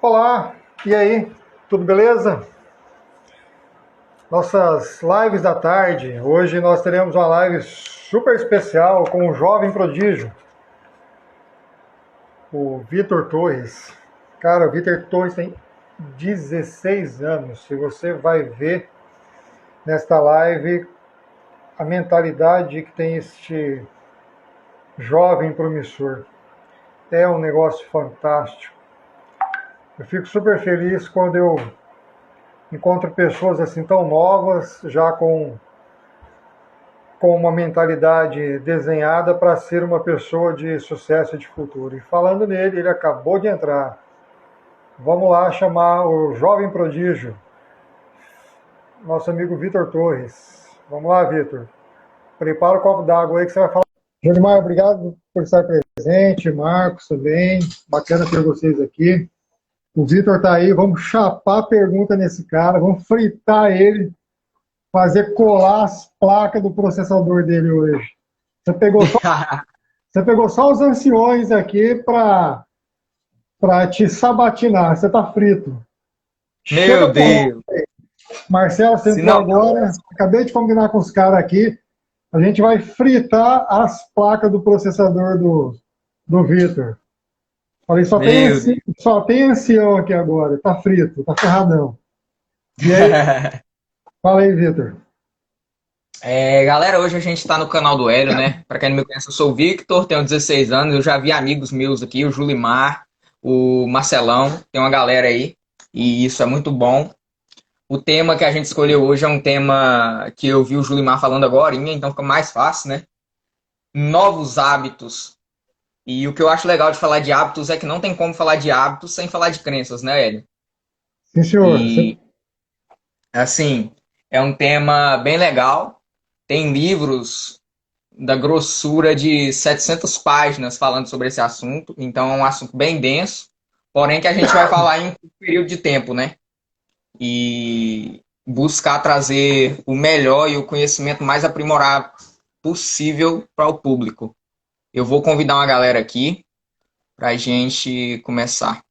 Olá, e aí? Tudo beleza? Nossas lives da tarde. Hoje nós teremos uma live super especial com um jovem prodígio, o Vitor Torres. Cara, o Vitor Torres tem 16 anos. Se você vai ver nesta live a mentalidade que tem este jovem promissor. É um negócio fantástico. Eu fico super feliz quando eu encontro pessoas assim tão novas, já com uma mentalidade desenhada para ser uma pessoa de sucesso e de futuro. E falando nele, ele acabou de entrar. Vamos lá chamar o jovem prodígio, nosso amigo Vitor Torres. Vamos lá, Vitor. Prepara o copo d'água aí que você vai falar. Jolimar, obrigado por estar presente. Marcos também. Bacana ter vocês aqui. O Vitor está aí. Vamos chapar a pergunta nesse cara. Vamos fritar ele. Fazer colar as placas do processador dele hoje. Você pegou só os anciões aqui para te sabatinar. Você tá frito. Meu Deus! Marcelo, você entrou agora. Acabei de combinar com os caras aqui. A gente vai fritar as placas do processador do Vitor. Falei, só tem ancião aqui agora. Tá frito, tá ferradão. E aí? Fala aí, Vitor. Galera, hoje a gente tá no canal do Hélio, né? Pra quem não me conhece, eu sou o Victor, tenho 16 anos, eu já vi amigos meus aqui, o Julimar, o Marcelão, tem uma galera aí, e isso é muito bom. O tema que a gente escolheu hoje é um tema que eu vi o Julimar falando agora, então fica mais fácil, né? Novos hábitos. E o que eu acho legal de falar de hábitos é que não tem como falar de hábitos sem falar de crenças, né, Hélio? Sim, senhor. E, assim, é um tema bem legal. Tem livros da grossura de 700 páginas falando sobre esse assunto, então é um assunto bem denso, porém que a gente vai falar em um período de tempo, né? E buscar trazer o melhor e o conhecimento mais aprimorado possível para o público. Eu vou convidar uma galera aqui para a gente começar.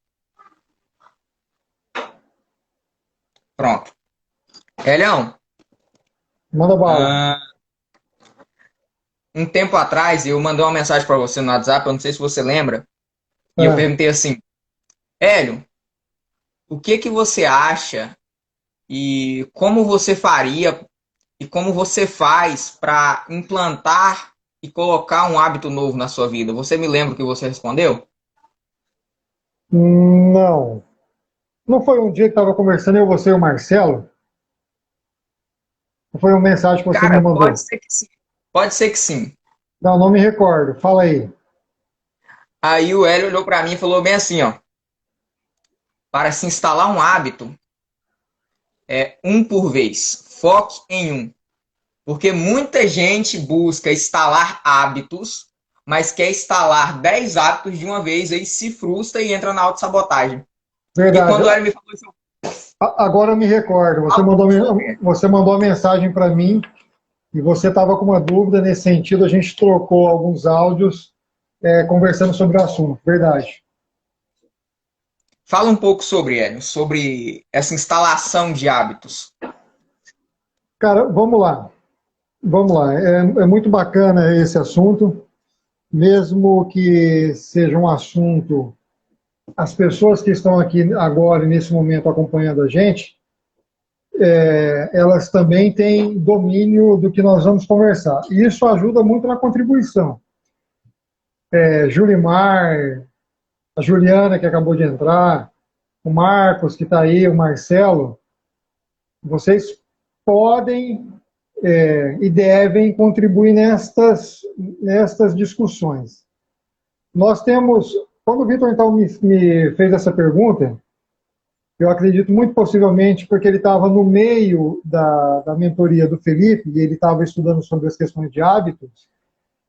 Pronto. Elião, Manda bala. um tempo atrás eu mandei uma mensagem para você no WhatsApp, eu não sei se você lembra, e eu Ah, perguntei assim, Hélio, o que que você acha e como você faria e como você faz para implantar e colocar um hábito novo na sua vida? Você me lembra o que você respondeu? não. Não foi um dia que estava conversando eu, você e o Marcelo? Ou foi uma mensagem que você me Cara, pode mandou? ser que sim. Pode ser que sim. Não me recordo. Fala aí. Aí o Hélio olhou para mim e falou bem assim, ó, para se instalar um hábito, é um por vez. Foque em um. Porque muita gente busca instalar hábitos, mas quer instalar 10 hábitos de uma vez, aí se frustra e entra na autossabotagem. E Verdade. quando ele me falou isso, Agora eu me recordo. Você mandou a mensagem para mim e você estava com uma dúvida nesse sentido. A gente trocou alguns áudios conversando sobre o assunto. Verdade. fala um pouco sobre ele, sobre essa instalação de hábitos. Cara, vamos lá. Vamos lá. É muito bacana esse assunto, mesmo que seja um assunto. As pessoas que estão aqui agora, nesse momento, acompanhando a gente, elas também têm domínio do que nós vamos conversar. E isso ajuda muito na contribuição. Julimar, a Juliana, que acabou de entrar, o Marcos, que está aí, o Marcelo, vocês podem e devem contribuir nestas discussões. Nós temos, quando o Vitor então me fez essa pergunta, eu acredito muito possivelmente porque ele estava no meio da mentoria do Felipe e ele estava estudando sobre as questões de hábitos.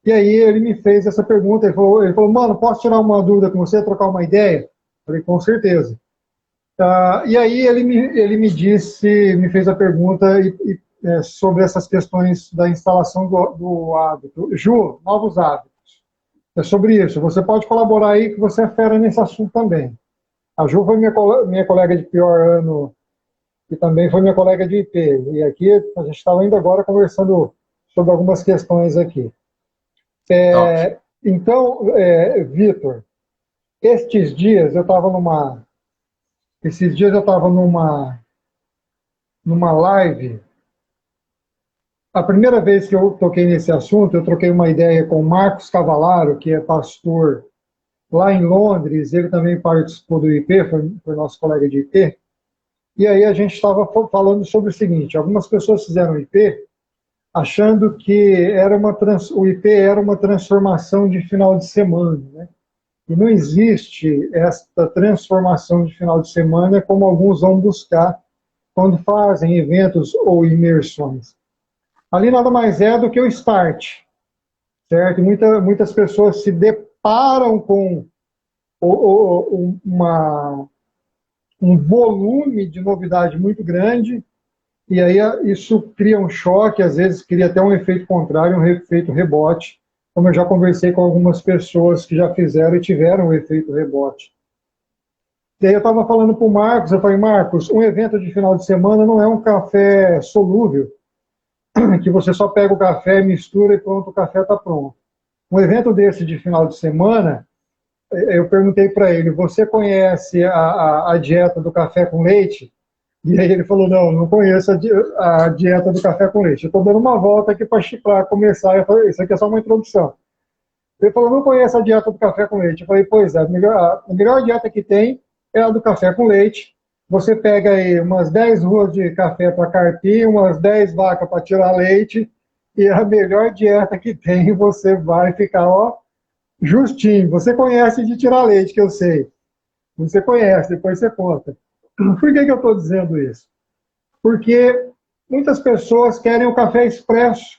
E aí ele me fez essa pergunta. Ele falou, mano, posso tirar uma dúvida com você, trocar uma ideia? Eu falei, com certeza. E aí ele me disse, me fez a pergunta sobre essas questões da instalação do hábito. Ju, novos hábitos. É sobre isso. Você pode colaborar aí que você é fera nesse assunto também. A Ju foi minha colega de pior ano e também foi minha colega de IP. E aqui a gente estava ainda agora conversando sobre algumas questões aqui. Top. Então, Vitor, esses dias eu estava numa live. A primeira vez que eu toquei nesse assunto, eu troquei uma ideia com o Marcos Cavalaro, que é pastor lá em Londres. Ele também participou do IP, foi nosso colega de IP. E aí a gente estava falando sobre o seguinte: algumas pessoas fizeram IP achando que o IP era uma transformação de final de semana, né? E não existe esta transformação de final de semana como alguns vão buscar quando fazem eventos ou imersões. Ali nada mais é do que o start, certo? Muitas pessoas se deparam com um volume de novidade muito grande, e aí isso cria um choque, às vezes cria até um efeito contrário, um efeito rebote, como eu já conversei com algumas pessoas que já fizeram e tiveram o efeito rebote. E aí eu estava falando para o Marcos, eu falei, Marcos, um evento de final de semana não é um café solúvel, que você só pega o café, mistura e pronto, o café está pronto. Um evento desse de final de semana, eu perguntei para ele, você conhece a dieta do café com leite? E aí ele falou, não conheço a dieta do café com leite. Eu estou dando uma volta aqui para começar. Eu falei, isso aqui é só uma introdução. Ele falou, não conheço a dieta do café com leite. Eu falei, pois é, a melhor dieta que tem é a do café com leite. Você pega aí umas 10 ruas de café para carpir, umas 10 vacas para tirar leite, e a melhor dieta que tem, você vai ficar, ó, justinho. Você conhece de tirar leite, que eu sei. Você conhece, depois você conta. Por que eu estou dizendo isso? Porque muitas pessoas querem o café expresso.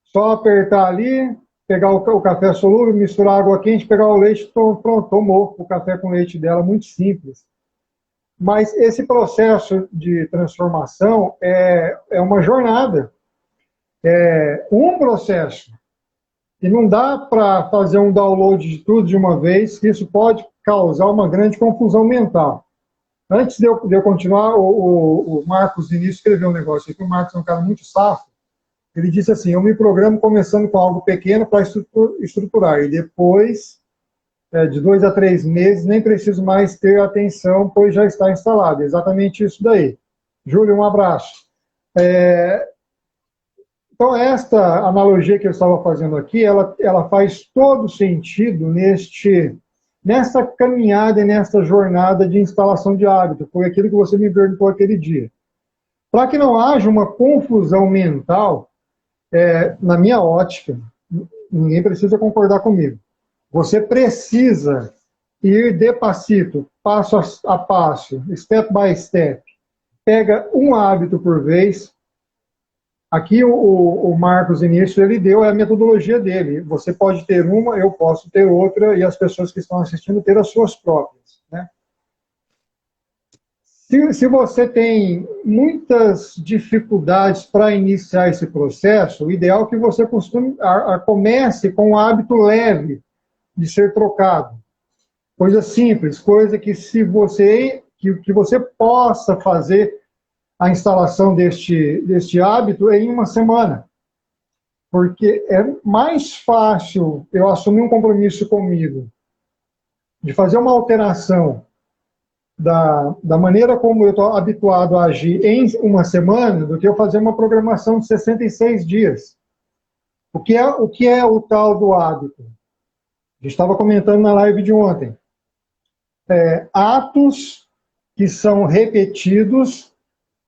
Só apertar ali, pegar o café solúvel, misturar água quente, pegar o leite, pronto, tomou o café com leite dela, muito simples. Mas esse processo de transformação é uma jornada, é um processo. E não dá para fazer um download de tudo de uma vez, que isso pode causar uma grande confusão mental. Antes de eu continuar, o Marcos Vinícius escreveu um negócio aqui. O Marcos é um cara muito safo. Ele disse assim, eu me programo começando com algo pequeno para estruturar. E depois, de 2 a 3 meses, nem preciso mais ter atenção, pois já está instalado. Exatamente isso daí. Júlio, um abraço. Então, esta analogia que eu estava fazendo aqui, ela faz todo sentido nessa caminhada e nessa jornada de instalação de hábito. Foi aquilo que você me perguntou aquele dia. Para que não haja uma confusão mental, na minha ótica, ninguém precisa concordar comigo. Você precisa ir de passito, passo a passo, step by step. Pega um hábito por vez. Aqui o Marcos Início, ele deu a metodologia dele. Você pode ter uma, eu posso ter outra, e as pessoas que estão assistindo ter as suas próprias, né? Se você tem muitas dificuldades para iniciar esse processo, o ideal é que você comece com um hábito leve de ser trocado. Coisa simples, coisa que que você possa fazer a instalação deste hábito em uma semana. Porque é mais fácil eu assumir um compromisso comigo de fazer uma alteração da maneira como eu estou habituado a agir em uma semana do que eu fazer uma programação de 66 dias. O que é o tal do hábito? A gente estava comentando na live de ontem. Atos que são repetidos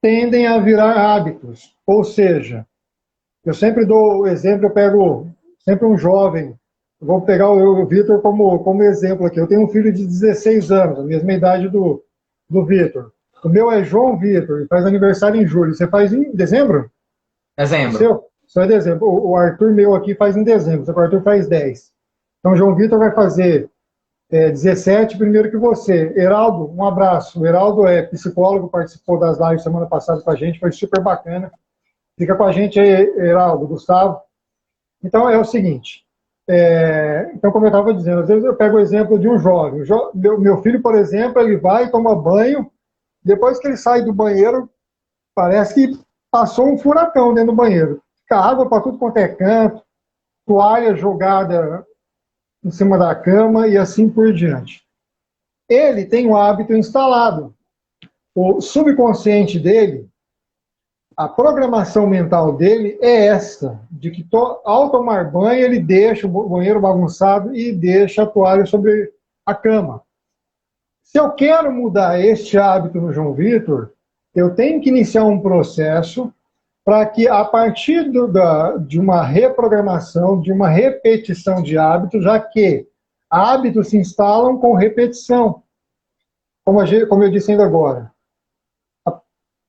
tendem a virar hábitos. Ou seja, eu sempre dou o exemplo, eu pego sempre um jovem, eu vou pegar o Vitor como exemplo aqui. Eu tenho um filho de 16 anos, a mesma idade do Vitor. O meu é João Vitor, faz aniversário em julho. Você faz em dezembro? Dezembro. Só é dezembro. O Arthur meu aqui faz em dezembro, o Arthur faz 10. Então, João Vitor vai fazer 17, primeiro que você. Heraldo, um abraço. O Heraldo é psicólogo, participou das lives semana passada com a gente, foi super bacana. Fica com a gente aí, Heraldo, Gustavo. Então, é o seguinte, Então, como eu estava dizendo, às vezes eu pego o exemplo de um jovem. Meu filho, por exemplo, ele vai, toma banho, depois que ele sai do banheiro, parece que passou um furacão dentro do banheiro. Fica água para tudo quanto é canto, toalha jogada em cima da cama e assim por diante. Ele tem um hábito instalado. O subconsciente dele, a programação mental dele é essa, de que ao tomar banho ele deixa o banheiro bagunçado e deixa a toalha sobre a cama. Se eu quero mudar este hábito no João Vitor, eu tenho que iniciar um processo para que, a partir de uma reprogramação, de uma repetição de hábitos, já que hábitos se instalam com repetição, como eu disse ainda agora.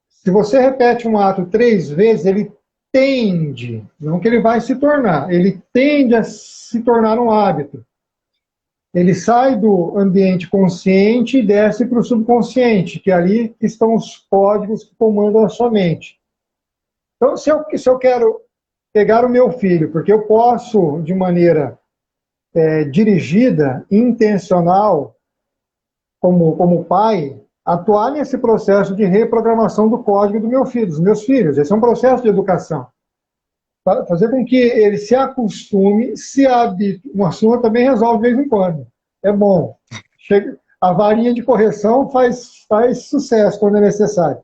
Se você repete um ato 3 vezes, ele tende, não que ele vai se tornar, ele tende a se tornar um hábito. Ele sai do ambiente consciente e desce para o subconsciente, que ali estão os códigos que comandam a sua mente. Então, se eu quero pegar o meu filho, porque eu posso, de maneira dirigida, intencional, como pai, atuar nesse processo de reprogramação do código do meu filho, dos meus filhos. Esse é um processo de educação. Fazer com que ele se acostume, se habitue. Uma surra também resolve de vez em quando. É bom. A varinha de correção faz sucesso quando é necessário.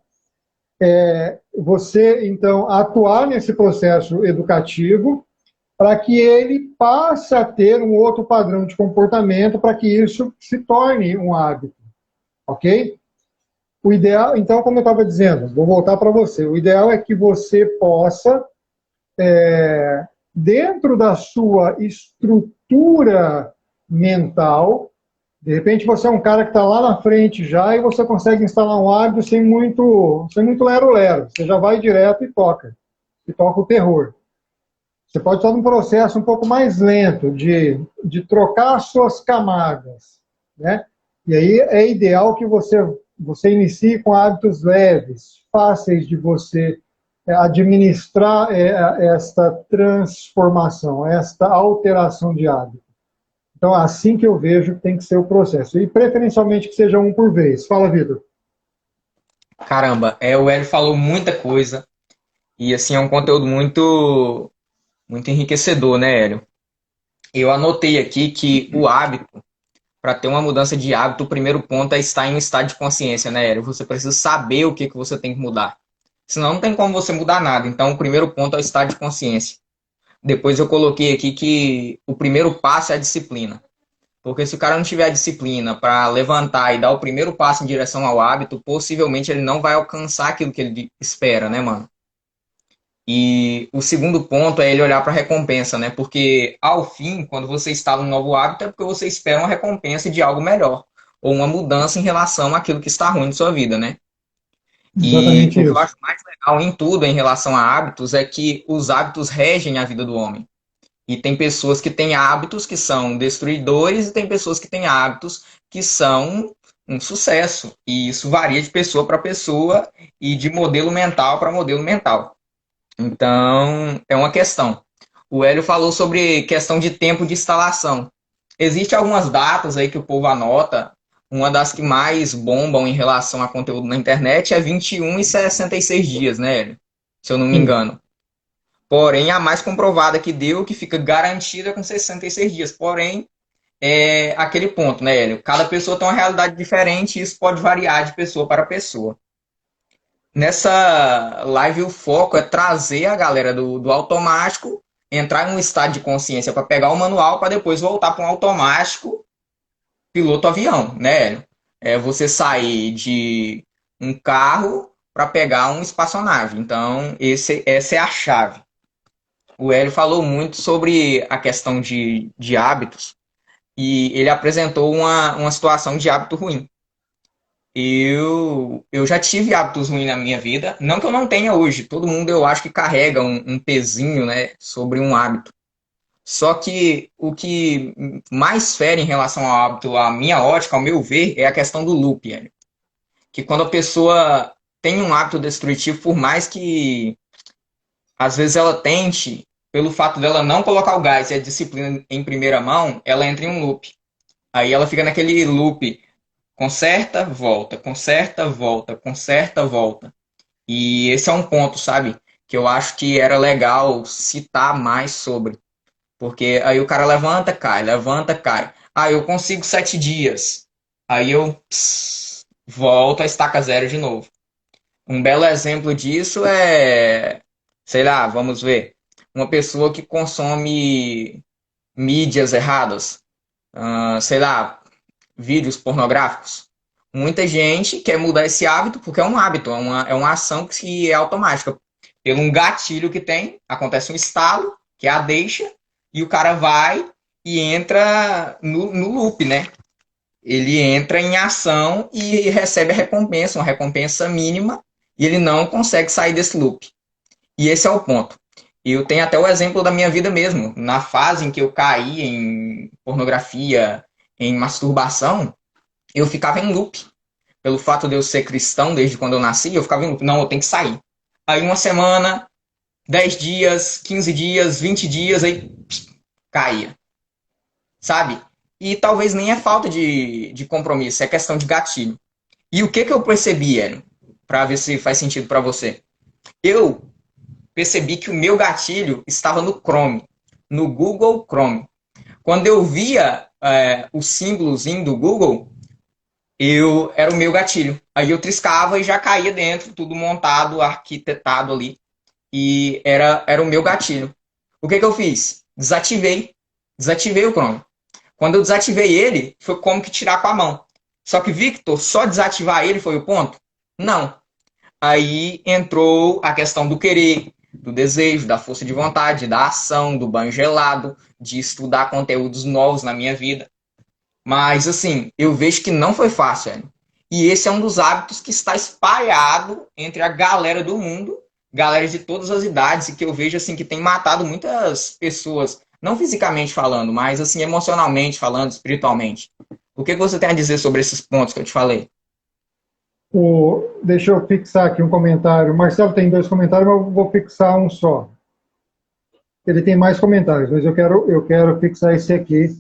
Você, então, atuar nesse processo educativo para que ele passe a ter um outro padrão de comportamento para que isso se torne um hábito. Ok? O ideal, então, como eu estava dizendo, vou voltar para você, o ideal é que você possa, dentro da sua estrutura mental, de repente você é um cara que está lá na frente já e você consegue instalar um hábito sem muito lero-lero. Você já vai direto e toca o terror. Você pode estar num processo um pouco mais lento de trocar as suas camadas, né? E aí é ideal que você inicie com hábitos leves, fáceis de você administrar esta transformação, esta alteração de hábito. Então, assim que eu vejo que tem que ser o processo. E, preferencialmente, que seja um por vez. Fala, Vitor. Caramba, o Hélio falou muita coisa e assim é um conteúdo muito muito enriquecedor, né, Hélio? Eu anotei aqui que o hábito, para ter uma mudança de hábito, o primeiro ponto é estar em um estado de consciência, né, Hélio? Você precisa saber o que você tem que mudar. Senão não tem como você mudar nada. Então, o primeiro ponto é o estado de consciência. Depois eu coloquei aqui que o primeiro passo é a disciplina. Porque se o cara não tiver a disciplina para levantar e dar o primeiro passo em direção ao hábito, possivelmente ele não vai alcançar aquilo que ele espera, né, mano? E o segundo ponto é ele olhar para a recompensa, né? Porque ao fim, quando você instala um novo hábito, é porque você espera uma recompensa de algo melhor, ou uma mudança em relação àquilo que está ruim na sua vida, né? E Exatamente o que eu isso. acho mais legal em tudo em relação a hábitos é que os hábitos regem a vida do homem. E tem pessoas que têm hábitos que são destruidores e tem pessoas que têm hábitos que são um sucesso. E isso varia de pessoa para pessoa e de modelo mental para modelo mental. Então, é uma questão. O Hélio falou sobre questão de tempo de instalação. Existem algumas datas aí que o povo anota. Uma das que mais bombam em relação a conteúdo na internet é 21 e 66 dias, né, Hélio? Se eu não me Sim. engano. Porém, a mais comprovada que deu, que fica garantida com 66 dias. Porém, é aquele ponto, né, Hélio? Cada pessoa tem uma realidade diferente e isso pode variar de pessoa para pessoa. Nessa live, o foco é trazer a galera do automático, entrar em um estado de consciência para pegar o manual, para depois voltar para um automático piloto avião, né, Hélio? É você sair de um carro para pegar uma espaçonave. Então, essa é a chave. O Hélio falou muito sobre a questão de hábitos e ele apresentou uma situação de hábito ruim. Eu já tive hábitos ruins na minha vida, não que eu não tenha hoje, todo mundo eu acho que carrega um pezinho, né, sobre um hábito. Só que o que mais fere em relação ao hábito, a minha ótica, ao meu ver, é a questão do loop, Hélio. Que quando a pessoa tem um hábito destrutivo, por mais que às vezes ela tente pelo fato dela não colocar o gás e a disciplina em primeira mão, ela entra em um loop. Aí ela fica naquele loop, conserta, volta, conserta, volta, conserta, volta. E esse é um ponto, sabe, que eu acho que era legal citar mais sobre. Porque aí o cara levanta, cai. Ah, eu consigo 7 dias. Aí eu volto a estaca zero de novo. Um belo exemplo disso é, sei lá, vamos ver, uma pessoa que consome mídias erradas, sei lá, vídeos pornográficos. Muita gente quer mudar esse hábito porque é um hábito, é uma ação que é automática. Pelo um gatilho que tem, acontece um estalo, que é a deixa, e o cara vai e entra no loop, né? Ele entra em ação e recebe a recompensa, uma recompensa mínima, e ele não consegue sair desse loop. E esse é o ponto. Eu tenho até o exemplo da minha vida mesmo. Na fase em que eu caí em pornografia, em masturbação, eu ficava em loop. Pelo fato de eu ser cristão desde quando eu nasci, eu ficava em loop. Não, eu tenho que sair. Aí uma semana, 10 dias, 15 dias, 20 dias, aí caía. Sabe? E talvez nem é falta de compromisso, é questão de gatilho. E o que eu percebi, Hélio? Para ver se faz sentido para você. Eu percebi que o meu gatilho estava no Chrome, no Google Chrome. Quando eu via o símbolozinho do Google, era o meu gatilho. Aí eu triscava e já caía dentro, tudo montado, arquitetado ali. E era o meu gatilho. O que eu fiz? Desativei o Chrome. Quando eu desativei ele, foi como que tirar com a mão. Só que, Victor, só desativar ele foi o ponto? Não. Aí entrou a questão do querer, do desejo, da força de vontade, da ação, do banho gelado, de estudar conteúdos novos na minha vida. Mas, assim, eu vejo que não foi fácil, né? E esse é um dos hábitos que está espalhado entre a galera do mundo, galera de todas as idades, e que eu vejo, assim, que tem matado muitas pessoas, não fisicamente falando, mas, assim, emocionalmente falando, espiritualmente. O que você tem a dizer sobre esses pontos que eu te falei? Deixa eu fixar aqui um comentário. O Marcelo tem dois comentários, mas eu vou fixar um só. Ele tem mais comentários, mas eu quero fixar esse aqui.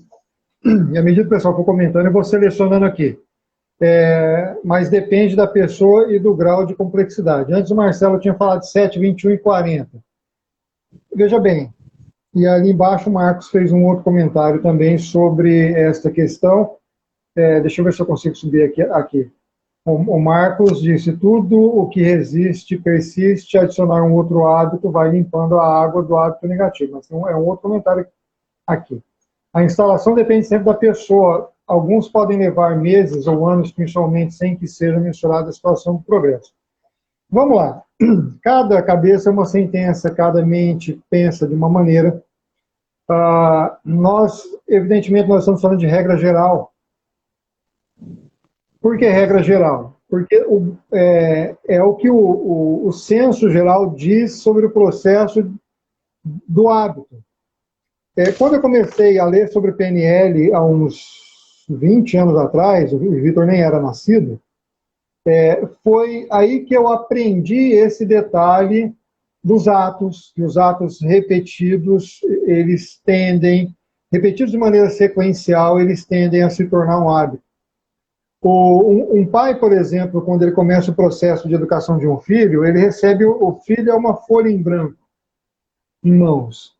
E à medida que o pessoal for comentando, eu vou selecionando aqui. Mas depende da pessoa e do grau de complexidade. Antes o Marcelo tinha falado de 7, 21 e 40. Veja bem, e ali embaixo o Marcos fez um outro comentário também sobre esta questão. Deixa eu ver se eu consigo subir aqui. O Marcos disse: tudo o que resiste, persiste, adicionar um outro hábito vai limpando a água do hábito negativo. Mas é um outro comentário aqui. A instalação depende sempre da pessoa. Alguns podem levar meses ou anos, principalmente, sem que seja mensurada a situação do progresso. Vamos lá. Cada cabeça é uma sentença, cada mente pensa de uma maneira. Evidentemente, nós estamos falando de regra geral. Por que regra geral? Porque é o que o senso geral diz sobre o processo do hábito. Quando eu comecei a ler sobre PNL há uns 20 anos atrás, o Vitor nem era nascido, foi aí que eu aprendi esse detalhe dos atos, que os atos repetidos, repetidos de maneira sequencial, eles tendem a se tornar um hábito. Um pai, por exemplo, quando ele começa o processo de educação de um filho, ele recebe o filho é uma folha em branco em mãos.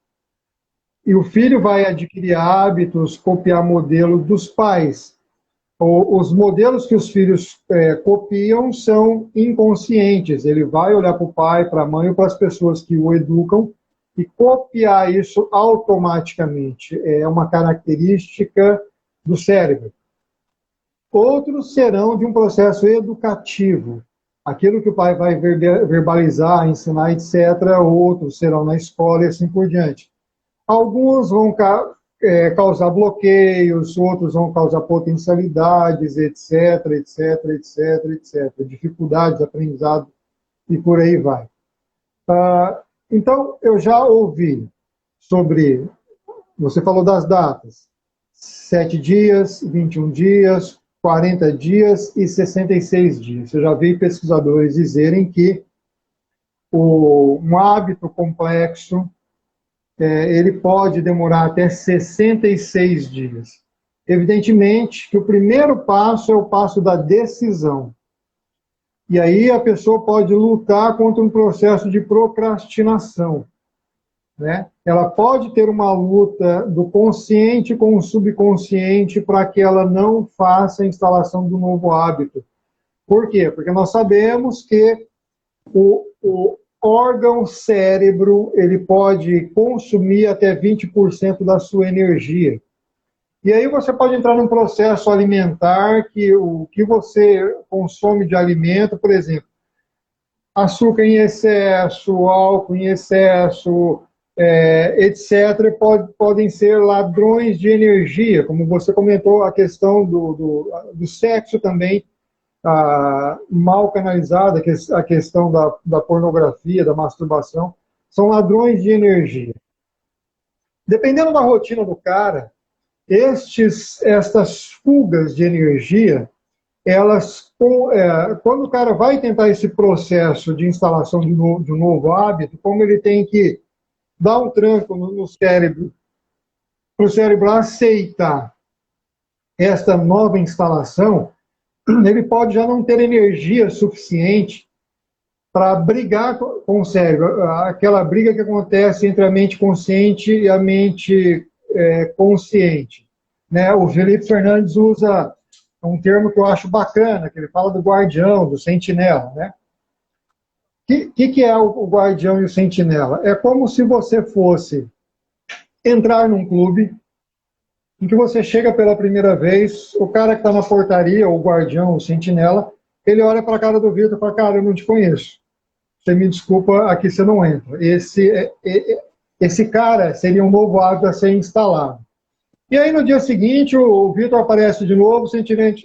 E o filho vai adquirir hábitos, copiar modelo dos pais. Os modelos que os filhos copiam são inconscientes. Ele vai olhar para o pai, para a mãe ou para as pessoas que o educam e copiar isso automaticamente. É uma característica do cérebro. Outros serão de um processo educativo. Aquilo que o pai vai verbalizar, ensinar, etc. Outros serão na escola e assim por diante. Alguns vão causar bloqueios, outros vão causar potencialidades, etc, etc, etc, etc. Dificuldades, aprendizado e por aí vai. Então, eu já ouvi sobre, você falou das datas, 7 dias, 21 dias, 40 dias e 66 dias. Eu já vi pesquisadores dizerem que um hábito complexo ele pode demorar até 66 dias. Evidentemente que o primeiro passo é o passo da decisão. E aí a pessoa pode lutar contra um processo de procrastinação, né? Ela pode ter uma luta do consciente com o subconsciente para que ela não faça a instalação do novo hábito. Por quê? Porque nós sabemos que o órgão cérebro ele pode consumir até 20% da sua energia. E aí você pode entrar num processo alimentar que o que você consome de alimento, por exemplo, açúcar em excesso, álcool em excesso, etc., podem ser ladrões de energia, como você comentou, a questão do sexo também, mal canalizada, a questão da pornografia, da masturbação, são ladrões de energia. Dependendo da rotina do cara, estas fugas de energia, elas, quando o cara vai tentar esse processo de instalação de um novo hábito, como ele tem que dar um tranco no cérebro, para o cérebro aceitar esta nova instalação, ele pode já não ter energia suficiente para brigar com o cérebro, aquela briga que acontece entre a mente consciente e a mente consciente. Né? O Felipe Fernandes usa um termo que eu acho bacana, que ele fala do guardião, do sentinela. Né? Que é o guardião e o sentinela? É como se você fosse entrar num clube em que você chega pela primeira vez, o cara que está na portaria, o guardião, o sentinela, ele olha para a cara do Vitor e fala, cara, eu não te conheço. Você me desculpa, aqui você não entra. Esse cara seria um novo hábito a ser instalado. E aí, no dia seguinte, o Vitor aparece de novo,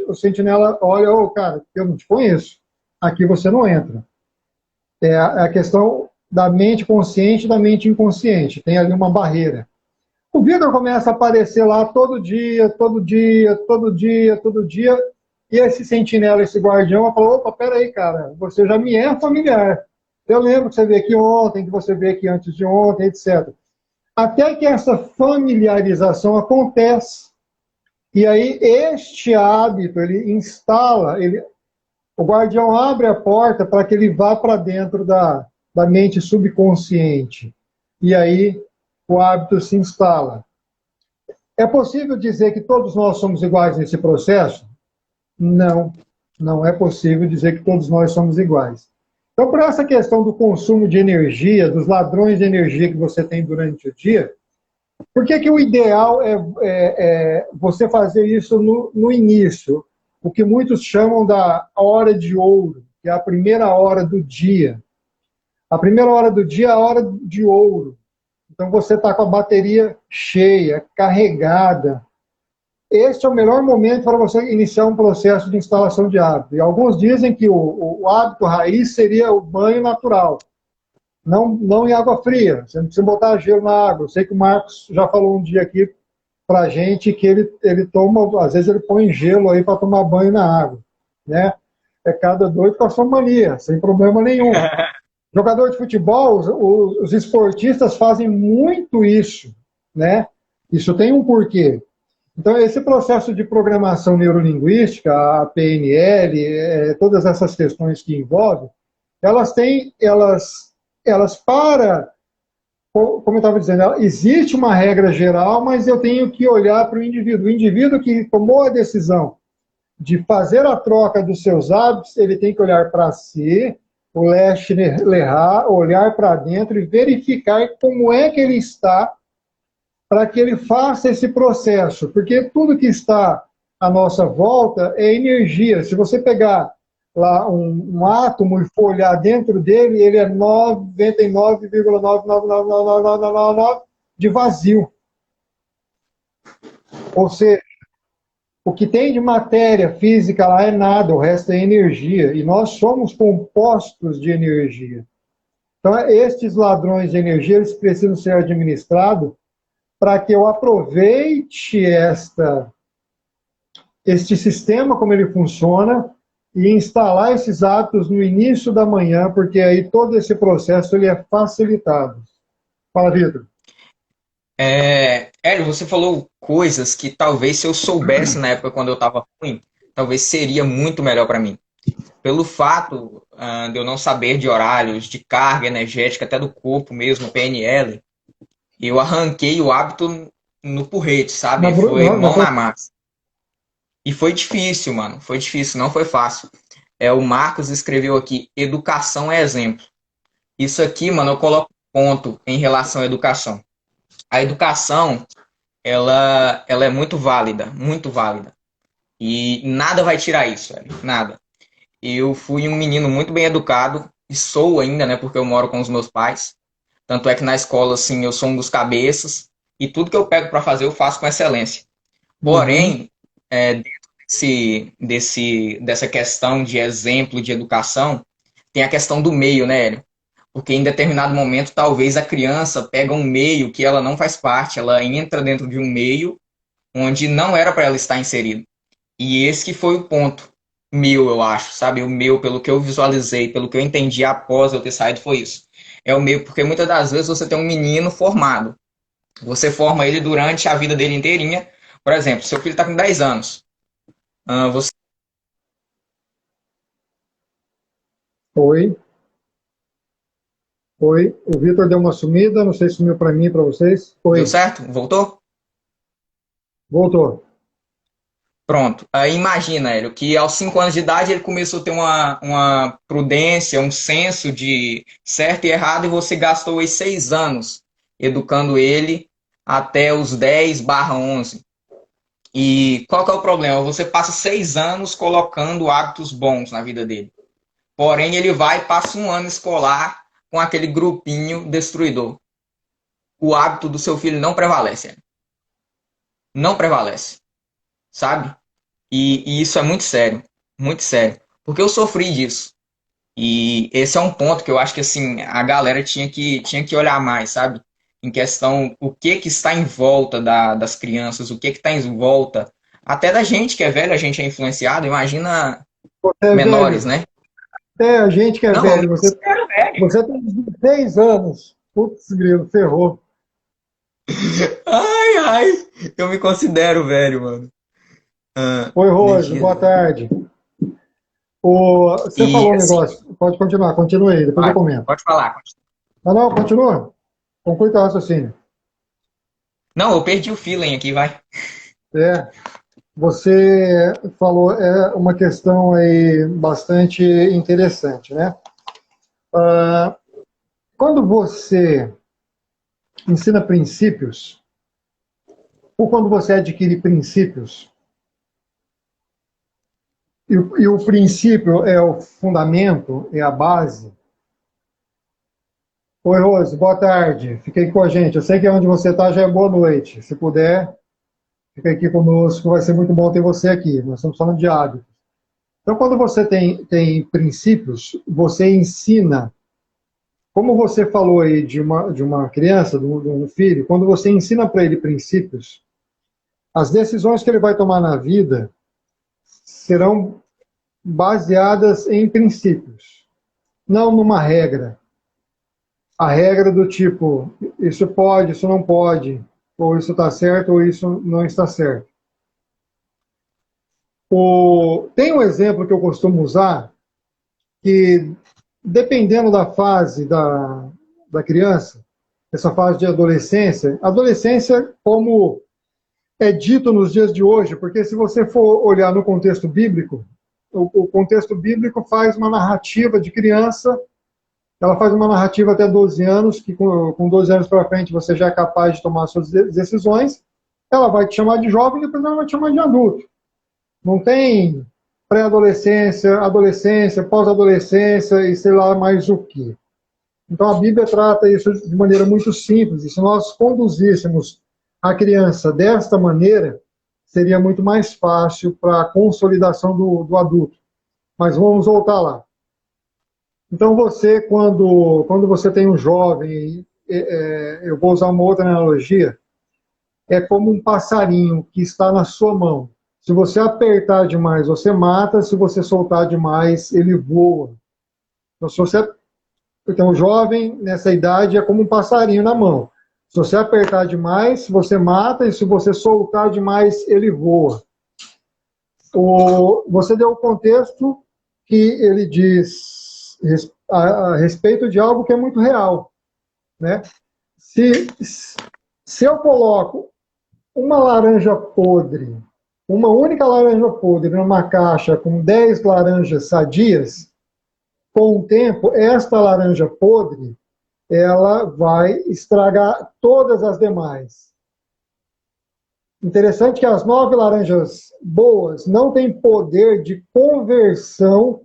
o sentinela olha, cara, eu não te conheço. Aqui você não entra. É a questão da mente consciente e da mente inconsciente. Tem ali uma barreira. O Vitor começa a aparecer lá todo dia, e esse sentinela, esse guardião, falou, opa, peraí, cara, você já me é familiar. Eu lembro que você veio aqui ontem, que você veio aqui antes de ontem, etc. Até que essa familiarização acontece, e aí este hábito, ele instala, o guardião abre a porta para que ele vá para dentro da mente subconsciente. E aí o hábito se instala. É possível dizer que todos nós somos iguais nesse processo? Não, não é possível dizer que todos nós somos iguais. Então, por essa questão do consumo de energia, dos ladrões de energia que você tem durante o dia, por que o ideal é você fazer isso no início? O que muitos chamam da hora de ouro, que é a primeira hora do dia. A primeira hora do dia é a hora de ouro. Então você está com a bateria cheia, carregada. Este é o melhor momento para você iniciar um processo de instalação de hábito. E alguns dizem que o hábito raiz seria o banho natural. Não em água fria. Você não precisa botar gelo na água. Eu sei que o Marcos já falou um dia aqui para a gente que ele toma, às vezes ele põe gelo aí para tomar banho na água. Né? É cada doido com a sua mania, sem problema nenhum. Jogador de futebol, os esportistas fazem muito isso, né? Isso tem um porquê. Então, esse processo de programação neurolinguística, a PNL, todas essas questões que envolvem, elas para, como eu estava dizendo, existe uma regra geral, mas eu tenho que olhar para o indivíduo. O indivíduo que tomou a decisão de fazer a troca dos seus hábitos, ele tem que olhar para si, o Leshner-Lerrat, olhar para dentro e verificar como é que ele está para que ele faça esse processo. Porque tudo que está à nossa volta é energia. Se você pegar lá um átomo e for olhar dentro dele, ele é 99,9999999 de vazio. Ou seja, o que tem de matéria física lá é nada, o resto é energia. E nós somos compostos de energia. Então, estes ladrões de energia, eles precisam ser administrados para que eu aproveite este sistema, como ele funciona, e instalar esses hábitos no início da manhã, porque aí todo esse processo ele é facilitado. Fala, Vitor. Hélio, você falou coisas que talvez se eu soubesse na época quando eu estava ruim, talvez seria muito melhor para mim. Pelo fato de eu não saber de horários, de carga energética, até do corpo mesmo, PNL, eu arranquei o hábito no porrete, Na, sabe? Foi na, mão na massa. E foi difícil, mano. Foi difícil, não foi fácil. O Marcos escreveu aqui: educação é exemplo. Isso aqui, mano, eu coloco ponto em relação à educação. A educação, ela é muito válida, muito válida. E nada vai tirar isso, velho. Nada. Eu fui um menino muito bem educado, e sou ainda, né, porque eu moro com os meus pais. Tanto é que na escola, assim, eu sou um dos cabeças, e tudo que eu pego para fazer eu faço com excelência. uhum. Porém, dentro dessa questão de exemplo de educação, tem a questão do meio, né, Hélio? Porque em determinado momento, talvez a criança pega um meio que ela não faz parte, ela entra dentro de um meio onde não era para ela estar inserida. E esse que foi o ponto meu, eu acho, sabe? O meu, pelo que eu visualizei, pelo que eu entendi após eu ter saído, foi isso. É o meu, porque muitas das vezes você tem um menino formado. Você forma ele durante a vida dele inteirinha. Por exemplo, seu filho está com 10 anos. Você Oi, oi. O Vitor deu uma sumida, não sei se sumiu para mim, para vocês. deu Oi, certo? Voltou? voltou. Pronto. Aí imagina, Hélio, que aos 5 anos de idade ele começou a ter uma prudência, um senso de certo e errado, e você gastou os 6 anos educando ele até os 10/11. E qual que é o problema? Você passa 6 anos colocando hábitos bons na vida dele. Porém, ele vai e passa um ano escolar com aquele grupinho destruidor. O hábito do seu filho não prevalece. Não prevalece, sabe? E isso é muito sério. Muito sério. Porque eu sofri disso. E esse é um ponto que eu acho que assim, a galera tinha que olhar mais, sabe? Em questão, o que que está em volta das crianças, o que que está em volta até da gente que é velho, a gente é influenciado, imagina Você é menores, velho. né? É, a gente que é Não, eu me velho. Você, considero velho. você tem 16 anos. Putz, grilo, ferrou. Ai, ai, eu me considero velho, mano. Oi, Rose, Energia. boa tarde. Você E falou um assim, negócio. Pode continuar, continue aí, depois eu vai, comento. pode falar. Não, não, continua. Conclui o raciocínio. Não, eu perdi o feeling aqui, vai. É, você falou uma questão aí bastante interessante, né? Ah, quando você ensina princípios, ou quando você adquire princípios, e o princípio é o fundamento, é a base. Oi, Rose, boa tarde. Fica aí com a gente. Eu sei que onde você está já é boa noite. Se puder, fica aqui conosco, vai ser muito bom ter você aqui. Nós estamos falando de hábitos. Então, quando você tem princípios, você ensina, como você falou aí de uma criança, de um filho, quando você ensina para ele princípios, as decisões que ele vai tomar na vida serão baseadas em princípios, não numa regra. A regra do tipo, isso pode, isso não pode, ou isso está certo, ou isso não está certo. Tem um exemplo que eu costumo usar, que dependendo da fase da criança, essa fase de adolescência, como é dito nos dias de hoje, porque se você for olhar no contexto bíblico, o contexto bíblico faz uma narrativa de criança, ela faz uma narrativa até 12 anos, que com 12 anos para frente você já é capaz de tomar suas decisões, ela vai te chamar de jovem e depois ela vai te chamar de adulto. Não tem pré-adolescência, adolescência, pós-adolescência e sei lá mais o que. Então a Bíblia trata isso de maneira muito simples. E se nós conduzíssemos a criança desta maneira, seria muito mais fácil para a consolidação do adulto. Mas vamos voltar lá. Então você, quando você tem um jovem, eu vou usar uma outra analogia, é como um passarinho que está na sua mão. Se você apertar demais, você mata. Se você soltar demais, ele voa. Então, se você tem um jovem nessa idade, é como um passarinho na mão. Se você apertar demais, você mata, e se você soltar demais, ele voa. Você deu o contexto que ele diz a respeito de algo que é muito real, né? Se eu coloco uma laranja podre, uma única laranja podre numa caixa com 10 laranjas sadias, com o tempo, esta laranja podre, ela vai estragar todas as demais. Interessante que as 9 laranjas boas não têm poder de conversão,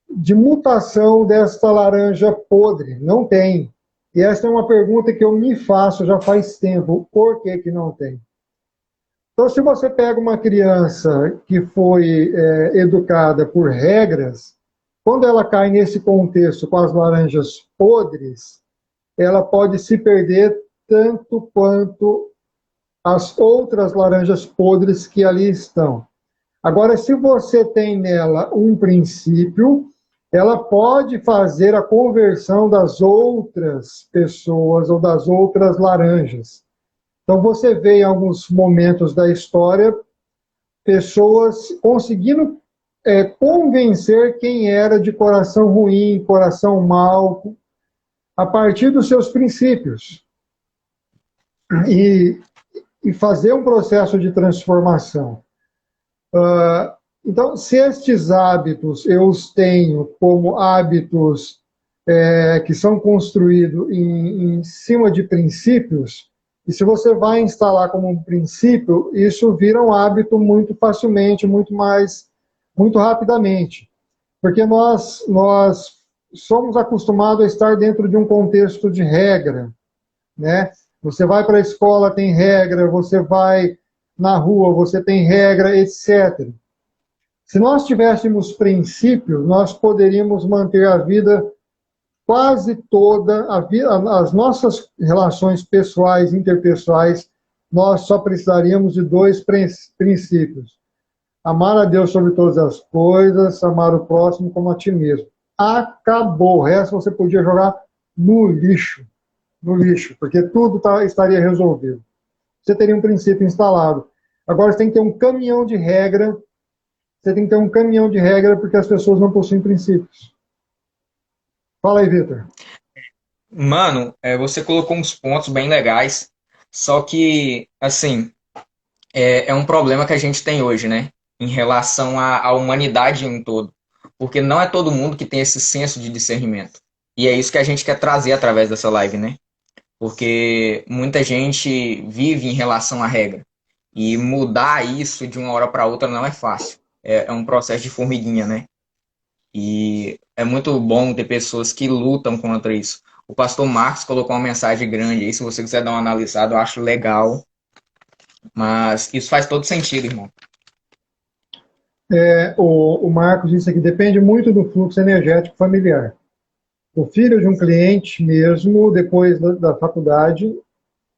de mutação desta laranja podre. Não tem. E essa é uma pergunta que eu me faço já faz tempo. Por que que não tem? Então, se você pega uma criança que foi educada por regras, quando ela cai nesse contexto com as laranjas podres, ela pode se perder tanto quanto as outras laranjas podres que ali estão. Agora, se você tem nela um princípio, ela pode fazer a conversão das outras pessoas ou das outras laranjas. Então, você vê em alguns momentos da história pessoas conseguindo convencer quem era de coração ruim, coração mau, a partir dos seus princípios. E fazer um processo de transformação. Então, se estes hábitos eu os tenho como hábitos que são construídos em cima de princípios, e se você vai instalar como um princípio, isso vira um hábito muito facilmente, muito rapidamente. Porque nós somos acostumados a estar dentro de um contexto de regra, né? Você vai para a escola, tem regra, você vai na rua, você tem regra, etc. Se nós tivéssemos princípios, nós poderíamos manter a vida quase toda, as nossas relações pessoais, interpessoais, nós só precisaríamos de 2 princípios. Amar a Deus sobre todas as coisas, amar o próximo como a ti mesmo. Acabou. O resto você podia jogar no lixo, porque tudo estaria resolvido. Você teria um princípio instalado. Agora você tem que ter um caminhão de regra, porque as pessoas não possuem princípios. Fala aí, Vitor. Mano, você colocou uns pontos bem legais, só que, assim, é um problema que a gente tem hoje, né? Em relação à humanidade em um todo. Porque não é todo mundo que tem esse senso de discernimento. E é isso que a gente quer trazer através dessa live, né? Porque muita gente vive em relação à regra. E mudar isso de uma hora para outra não é fácil. É um processo de formiguinha, né? E é muito bom ter pessoas que lutam contra isso. O pastor Marcos colocou uma mensagem grande aí. Se você quiser dar uma analisada, eu acho legal. Mas isso faz todo sentido, irmão. O Marcos disse aqui, depende muito do fluxo energético familiar. O filho de um cliente mesmo, depois da faculdade,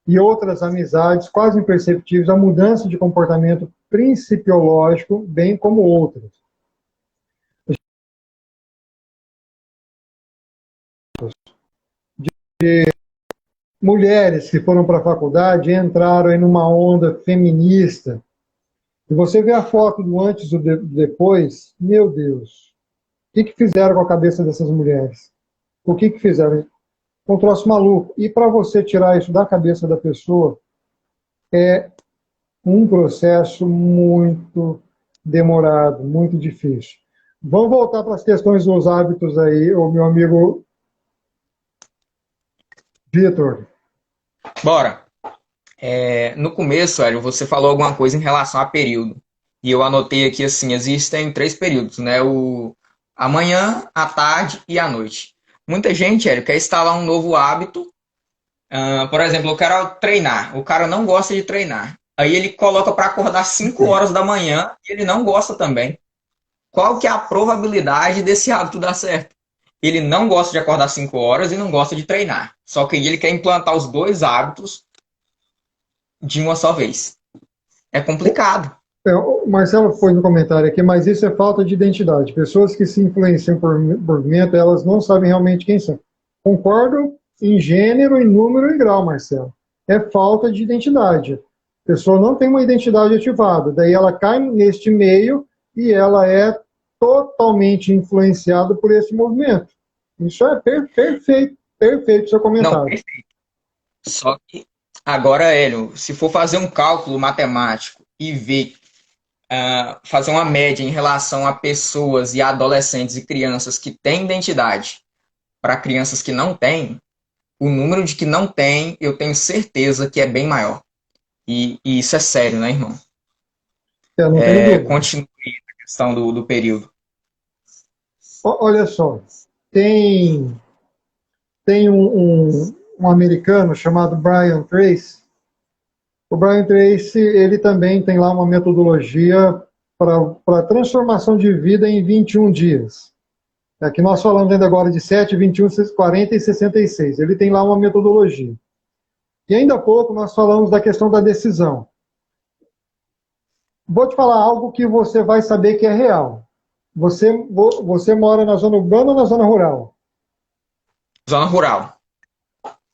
e outras amizades quase imperceptíveis, a mudança de comportamento principiológico, bem como outras. De mulheres que foram para a faculdade entraram em uma onda feminista. E você vê a foto do antes e do depois, meu Deus, o que fizeram com a cabeça dessas mulheres? O que fizeram? Um troço maluco. E para você tirar isso da cabeça da pessoa, é um processo muito demorado, muito difícil. Vamos voltar para as questões dos hábitos aí, o meu amigo Vitor. Bora. No começo, Hélio, você falou alguma coisa em relação a período. E eu anotei aqui assim, existem 3 períodos, né? A manhã, a tarde e a noite. Muita gente, Hélio, quer instalar um novo hábito. Por exemplo, eu quero treinar. O cara não gosta de treinar. Aí ele coloca para acordar 5 horas da manhã e ele não gosta também. Qual que é a probabilidade desse hábito dar certo? Ele não gosta de acordar 5 horas e não gosta de treinar. Só que ele quer implantar os 2 hábitos de uma só vez. É complicado. O Marcelo foi no comentário aqui, mas isso é falta de identidade. Pessoas que se influenciam por movimento, elas não sabem realmente quem são. Concordo em gênero, em número e grau, Marcelo. É falta de identidade. A pessoa não tem uma identidade ativada, daí ela cai neste meio e ela é totalmente influenciada por esse movimento. Isso é perfeito, perfeito o seu Não, comentário. só que agora, Hélio, se for fazer um cálculo matemático e ver, fazer uma média em relação a pessoas e adolescentes e crianças que têm identidade para crianças que não têm, o número de que não tem, eu tenho certeza que é bem maior. E isso é sério, né, irmão? Eu não tenho dúvida. Continue a questão do período. Olha só, tem, tem um americano chamado Brian Tracy. O Brian Tracy, ele também tem lá uma metodologia para transformação de vida em 21 dias. Aqui nós falamos ainda agora de 7, 21, 40 e 66. Ele tem lá uma metodologia. E ainda há pouco nós falamos da questão da decisão. Vou te falar algo que você vai saber que é real. Você mora na zona urbana ou na zona rural? Zona rural.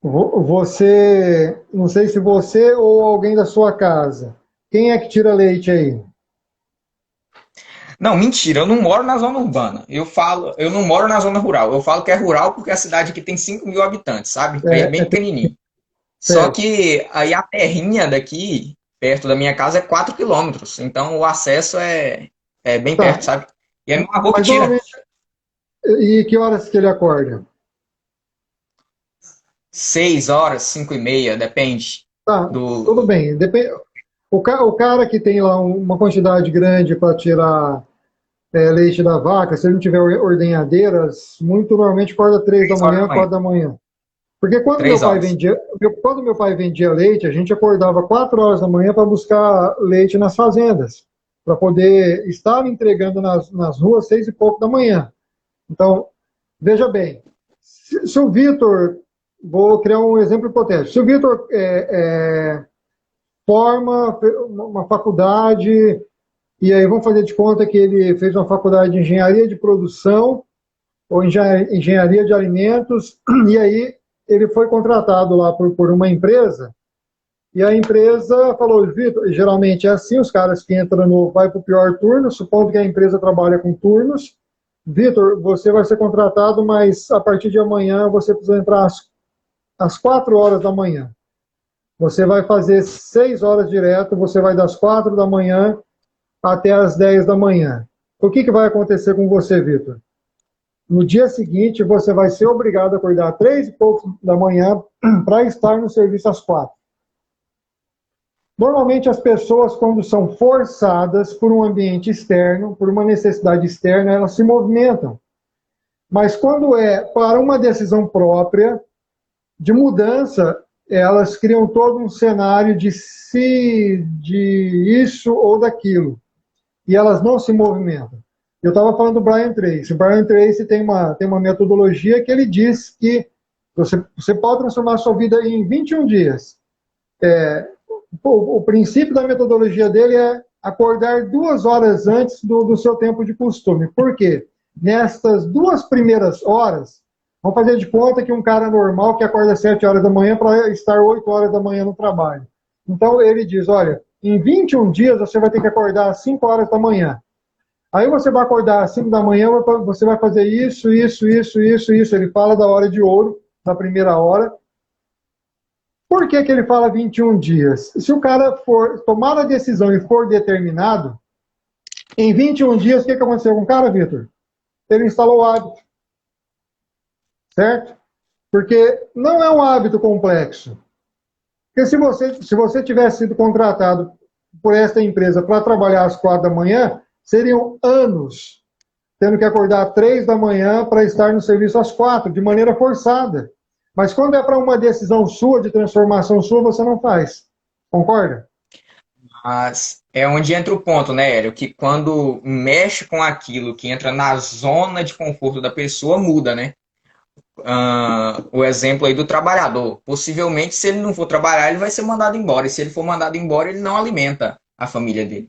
Você, não sei se você ou alguém da sua casa, quem é que tira leite aí? Não, mentira, eu não moro na zona urbana. Eu não moro na zona rural. Eu falo que é rural porque a cidade aqui tem 5.000 habitantes, sabe? Aí é bem pequenininho. Só Certo. que aí a terrinha daqui, perto da minha casa, é 4 quilômetros. Então o acesso é bem Tá. perto, sabe? E é meu avô que Mas tira. normalmente, e que horas que ele acorda? 6 horas, 5h30, depende Tá, tudo do. bem. Depende, o cara que tem lá uma quantidade grande para tirar leite da vaca, se ele não tiver ordenhadeiras, muito normalmente acorda 3 da manhã, 3 horas da manhã. 4 da manhã. Porque 3 horas. quando meu pai vendia leite, a gente acordava 4 horas da manhã para buscar leite nas fazendas, para poder estar entregando nas ruas 6 e pouco da manhã. Então, veja bem, se o Vitor, vou criar um exemplo hipotético, se o Vitor forma uma faculdade, e aí vamos fazer de conta que ele fez uma faculdade de engenharia de produção, ou engenharia de alimentos, e aí ele foi contratado lá por uma empresa, e a empresa falou, Vitor, geralmente é assim, os caras que entram vai para o pior turno, supondo que a empresa trabalha com turnos, Vitor, você vai ser contratado, mas a partir de amanhã você precisa entrar às 4 horas da manhã. Você vai fazer 6 horas direto, você vai das 4 da manhã até as 10 da manhã. O que vai acontecer com você, Vitor? No dia seguinte, você vai ser obrigado a acordar às 3 e pouco da manhã para estar no serviço às 4. Normalmente, as pessoas, quando são forçadas por um ambiente externo, por uma necessidade externa, elas se movimentam. Mas quando é para uma decisão própria, de mudança, elas criam todo um cenário de isso ou daquilo. E elas não se movimentam. Eu estava falando do Brian Tracy. O Brian Tracy tem uma metodologia que ele diz que você pode transformar a sua vida em 21 dias. O princípio da metodologia dele é acordar 2 horas antes do seu tempo de costume. Por quê? Nestas 2 primeiras horas, vamos fazer de conta que um cara normal que acorda às 7 horas da manhã para estar 8 horas da manhã no trabalho. Então ele diz, olha, em 21 dias você vai ter que acordar às 5 horas da manhã. Aí você vai acordar às 5 da manhã, você vai fazer isso. Ele fala da hora de ouro, da primeira hora. Por que ele fala 21 dias? Se o cara for tomar a decisão e for determinado, em 21 dias, o que aconteceu com o cara, Vitor? Ele instalou o hábito. Certo? Porque não é um hábito complexo. Porque se você tivesse sido contratado por esta empresa para trabalhar às 4 da manhã, seriam anos tendo que acordar às 3 da manhã para estar no serviço às 4, de maneira forçada. Mas quando é para uma decisão sua, de transformação sua, você não faz. Concorda? Mas é onde entra o ponto, né, Hélio? Que quando mexe com aquilo que entra na zona de conforto da pessoa, muda, né? O exemplo aí do trabalhador. Possivelmente, se ele não for trabalhar, ele vai ser mandado embora. E se ele for mandado embora, ele não alimenta a família dele.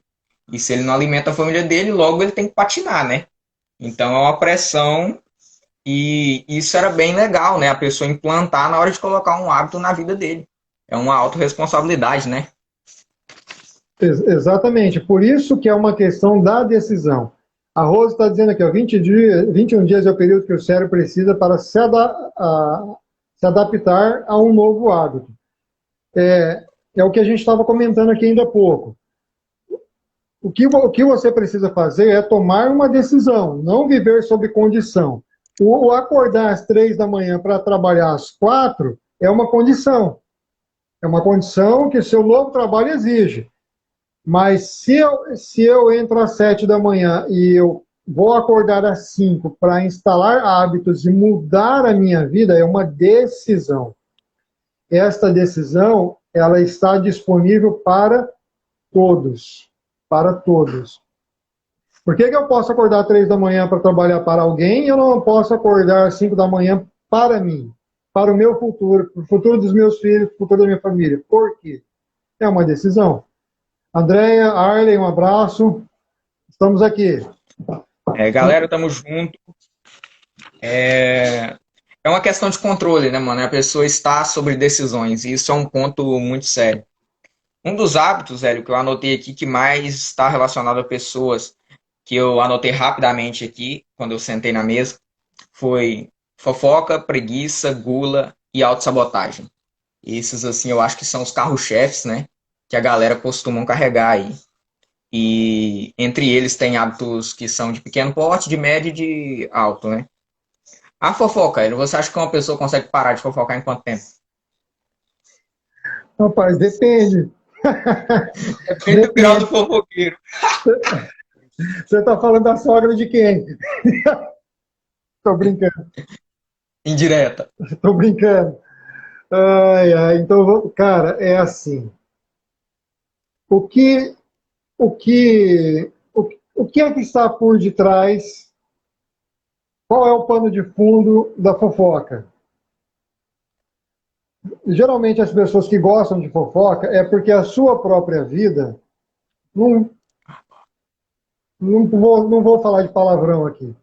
E se ele não alimenta a família dele, logo ele tem que patinar, né? Então é uma pressão E isso era bem legal, né? A pessoa implantar na hora de colocar um hábito na vida dele. É uma autorresponsabilidade, né? Exatamente, por isso que é uma questão da decisão. A Rose está dizendo aqui, ó, 20 dias, 21 dias é o período que o cérebro precisa para se adaptar a um novo hábito. É o que a gente estava comentando aqui ainda há pouco. O que você precisa fazer é tomar uma decisão, não viver sob condição. O acordar às 3 da manhã para trabalhar às 4 é uma condição. É uma condição que seu novo trabalho exige. Mas se eu entro às 7 da manhã e eu vou acordar às 5 para instalar hábitos e mudar a minha vida, é uma decisão. Esta decisão, ela está disponível para todos. Para todos. Por que eu posso acordar às 3 da manhã para trabalhar para alguém e eu não posso acordar às 5 da manhã para mim? Para o meu futuro, para o futuro dos meus filhos, para o futuro da minha família. Por quê? É uma decisão. Andréia, Arlen, um abraço. Estamos aqui. Galera, tamo junto. É uma questão de controle, né, mano? A pessoa está sobre decisões, e isso é um ponto muito sério. Um dos hábitos, velho, que eu anotei aqui que mais está relacionado a pessoas, que eu anotei rapidamente aqui, quando eu sentei na mesa, foi fofoca, preguiça, gula e autossabotagem. Esses, assim, eu acho que são os carro-chefes, né? Que a galera costumam carregar aí. E entre eles tem hábitos que são de pequeno porte, de médio e de alto, né? A fofoca, você acha que uma pessoa consegue parar de fofocar em quanto tempo? Rapaz, depende. Depende do grau do Depende. fofoqueiro. Você está falando da sogra de quem? Estou brincando. Indireta. Estou brincando. Ai, ai, então, cara, é assim. O que, o que é que está por detrás? Qual é o pano de fundo da fofoca? Geralmente as pessoas que gostam de fofoca é porque a sua própria vida não, não vou falar de palavrão aqui.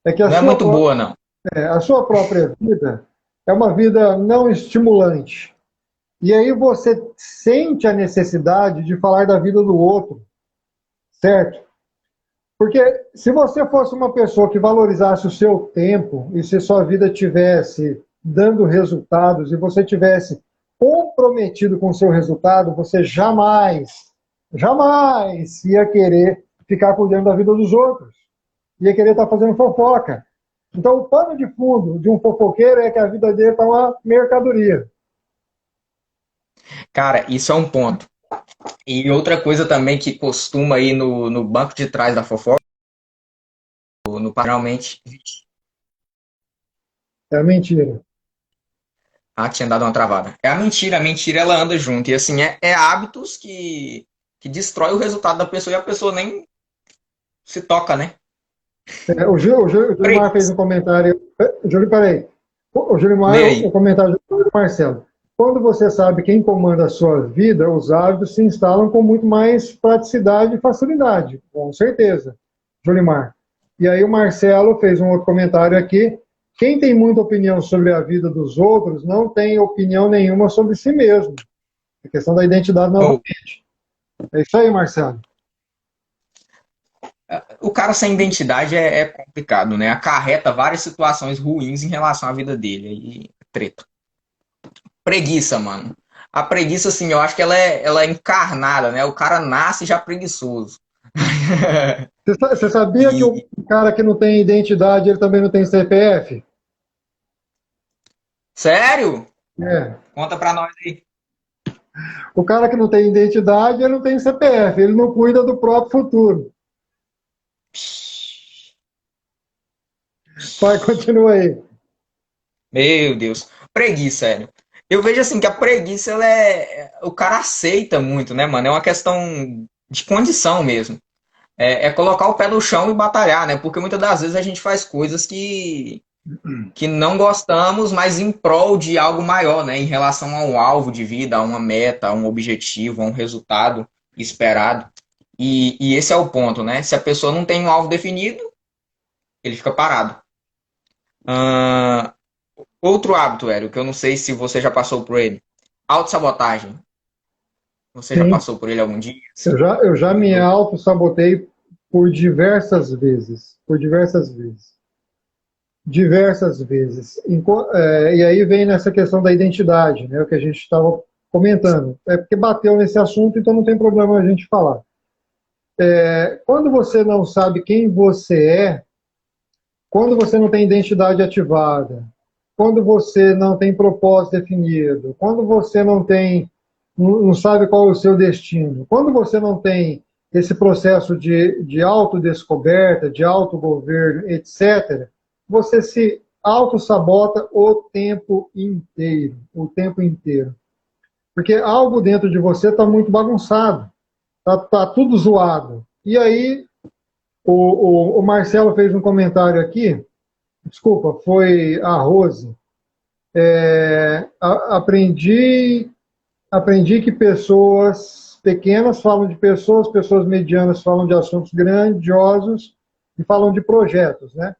É que Não é muito boa, não. a sua própria vida é uma vida não estimulante. E aí você sente a necessidade de falar da vida do outro, certo? Porque se você fosse uma pessoa que valorizasse o seu tempo e se sua vida tivesse dando resultados e você tivesse comprometido com o seu resultado, você jamais ia querer ficar cuidando da vida dos outros. Ia querer estar fazendo fofoca. Então, o pano de fundo de um fofoqueiro é que a vida dele está uma mercadoria. Cara, isso é um ponto. E outra coisa também que costuma ir no banco de trás da fofoca, geralmente. É mentira. Ah, tinha dado uma travada. É a mentira ela anda junto. E assim, é hábitos que destrói o resultado da pessoa e a pessoa nem se toca, né? O Julimar fez Preguiça. um comentário. Peraí. O Julimar, Lê o aí. comentário do Marcelo. Quando você sabe quem comanda a sua vida, os hábitos se instalam com muito mais praticidade e facilidade, com certeza, Julimar. E aí o Marcelo fez um outro comentário aqui. Quem tem muita opinião sobre a vida dos outros não tem opinião nenhuma sobre si mesmo. A questão da identidade Oh, novamente. É isso aí, Marcelo. o cara sem identidade é complicado, né? Acarreta várias situações ruins em relação à vida dele. Aí, treta. Preguiça, mano. A preguiça, assim, eu acho que ela é encarnada, né? O cara nasce já preguiçoso. Você sabia que o E, cara que não tem identidade, ele também não tem CPF? sério? É. Conta pra nós aí. O cara que não tem identidade, ele não tem CPF, ele não cuida do próprio futuro. Vai, continua aí. Meu Deus. Preguiça, sério. Eu vejo assim que a preguiça, ela o cara aceita muito, né, mano? É uma questão de condição mesmo. É colocar o pé no chão e batalhar, né? Porque muitas das vezes a gente faz coisas que não gostamos, mas em prol de algo maior, né? Em relação a um alvo de vida, a uma meta, a um objetivo, a um resultado esperado. E esse é o ponto, né? Se a pessoa não tem um alvo definido, ele fica parado. Ah, outro hábito, Hélio, que eu não sei se você já passou por ele. Autossabotagem. Você já Sim, passou por ele algum dia? eu já me Eu- auto-sabotei por diversas vezes. Por diversas vezes. Diversas vezes. E aí vem nessa questão da identidade, né, o que a gente estava comentando. É porque bateu nesse assunto, então não tem problema a gente falar. Quando você não sabe quem você é, quando você não tem identidade ativada, quando você não tem propósito definido, quando você não sabe qual é o seu destino, quando você não tem esse processo de autodescoberta, de autogoverno, etc., você se autossabota o tempo inteiro, o tempo inteiro. Porque algo dentro de você está muito bagunçado, está tudo zoado. E aí, o Marcelo fez um comentário aqui, desculpa, foi a Rose. Aprendi que pessoas pequenas falam de pessoas, pessoas medianas falam de assuntos grandiosos e falam de projetos, né?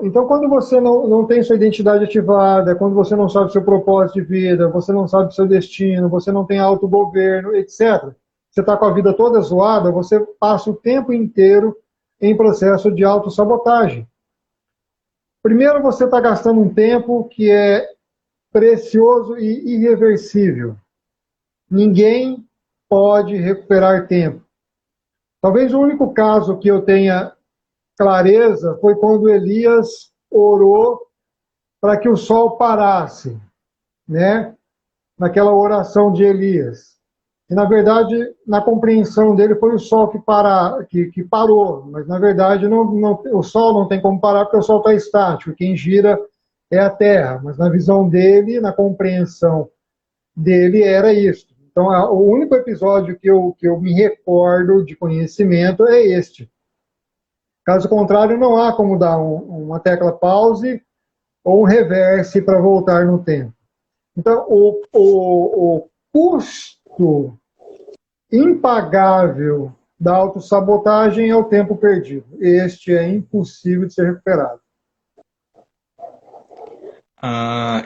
Então, quando você não tem sua identidade ativada, quando você não sabe seu propósito de vida, você não sabe seu destino, você não tem autogoverno, etc., você está com a vida toda zoada, você passa o tempo inteiro em processo de autossabotagem. Primeiro, você está gastando um tempo que é precioso e irreversível. Ninguém pode recuperar tempo. Talvez o único caso que eu tenha clareza foi quando Elias orou para que o sol parasse, né? Naquela oração de Elias. E, na verdade, na compreensão dele, foi o sol que parou, mas, na verdade, o sol não tem como parar porque o sol está estático, quem gira é a Terra, mas na visão dele, na compreensão dele, era isso. Então, o único episódio que eu me recordo de conhecimento é este. Caso contrário, não há como dar uma tecla pause ou um reverse para voltar no tempo. Então, o custo impagável da autossabotagem é o tempo perdido. Este é impossível de ser recuperado.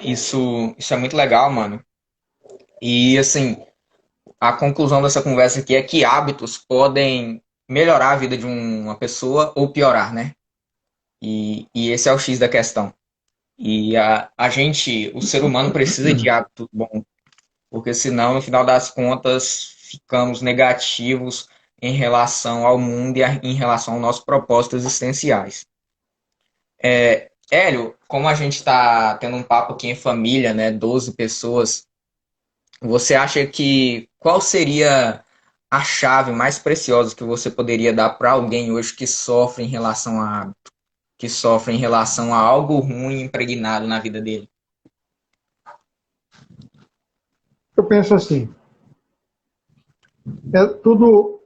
isso é muito legal, mano. E assim, a conclusão dessa conversa aqui é que hábitos podem melhorar a vida de uma pessoa ou piorar, né? E esse é o X da questão. E a gente, o ser humano, precisa de hábitos bons, porque senão, no final das contas, ficamos negativos em relação ao mundo e em relação aos nossos propósitos existenciais. Hélio, como a gente está tendo um papo aqui em família, né, 12 pessoas, você acha que qual seria a chave mais preciosa que você poderia dar para alguém hoje que sofre em relação a que sofre em relação a algo ruim impregnado na vida dele? Eu penso assim, tudo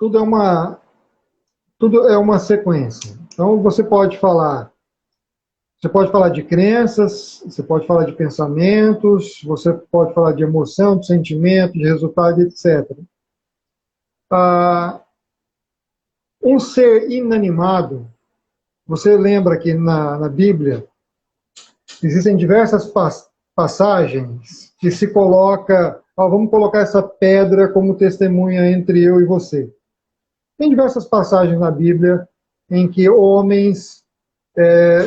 é uma sequência. Então você pode falar de crenças, você pode falar de pensamentos, você pode falar de emoção, de sentimento, de resultado, etc. Ah, um ser inanimado, você lembra que na Bíblia existem diversas passagens que se coloca, vamos colocar essa pedra como testemunha entre eu e você. Tem diversas passagens na Bíblia em que homens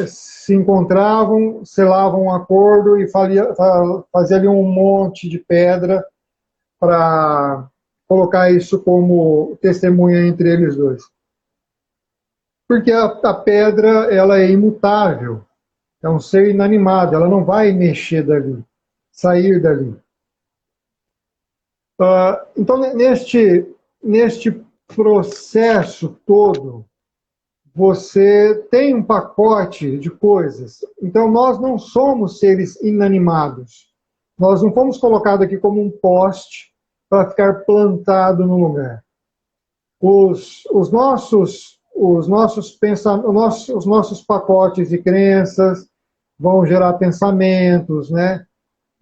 se encontravam, selavam um acordo e fazia ali um monte de pedra para colocar isso como testemunha entre eles dois. Porque a pedra ela é imutável, é um ser inanimado, ela não vai mexer dali, sair dali. Então, neste processo todo, você tem um pacote de coisas. Então, nós não somos seres inanimados. Nós não fomos colocados aqui como um poste para ficar plantado no lugar. Os nossos pacotes de crenças vão gerar pensamentos, né?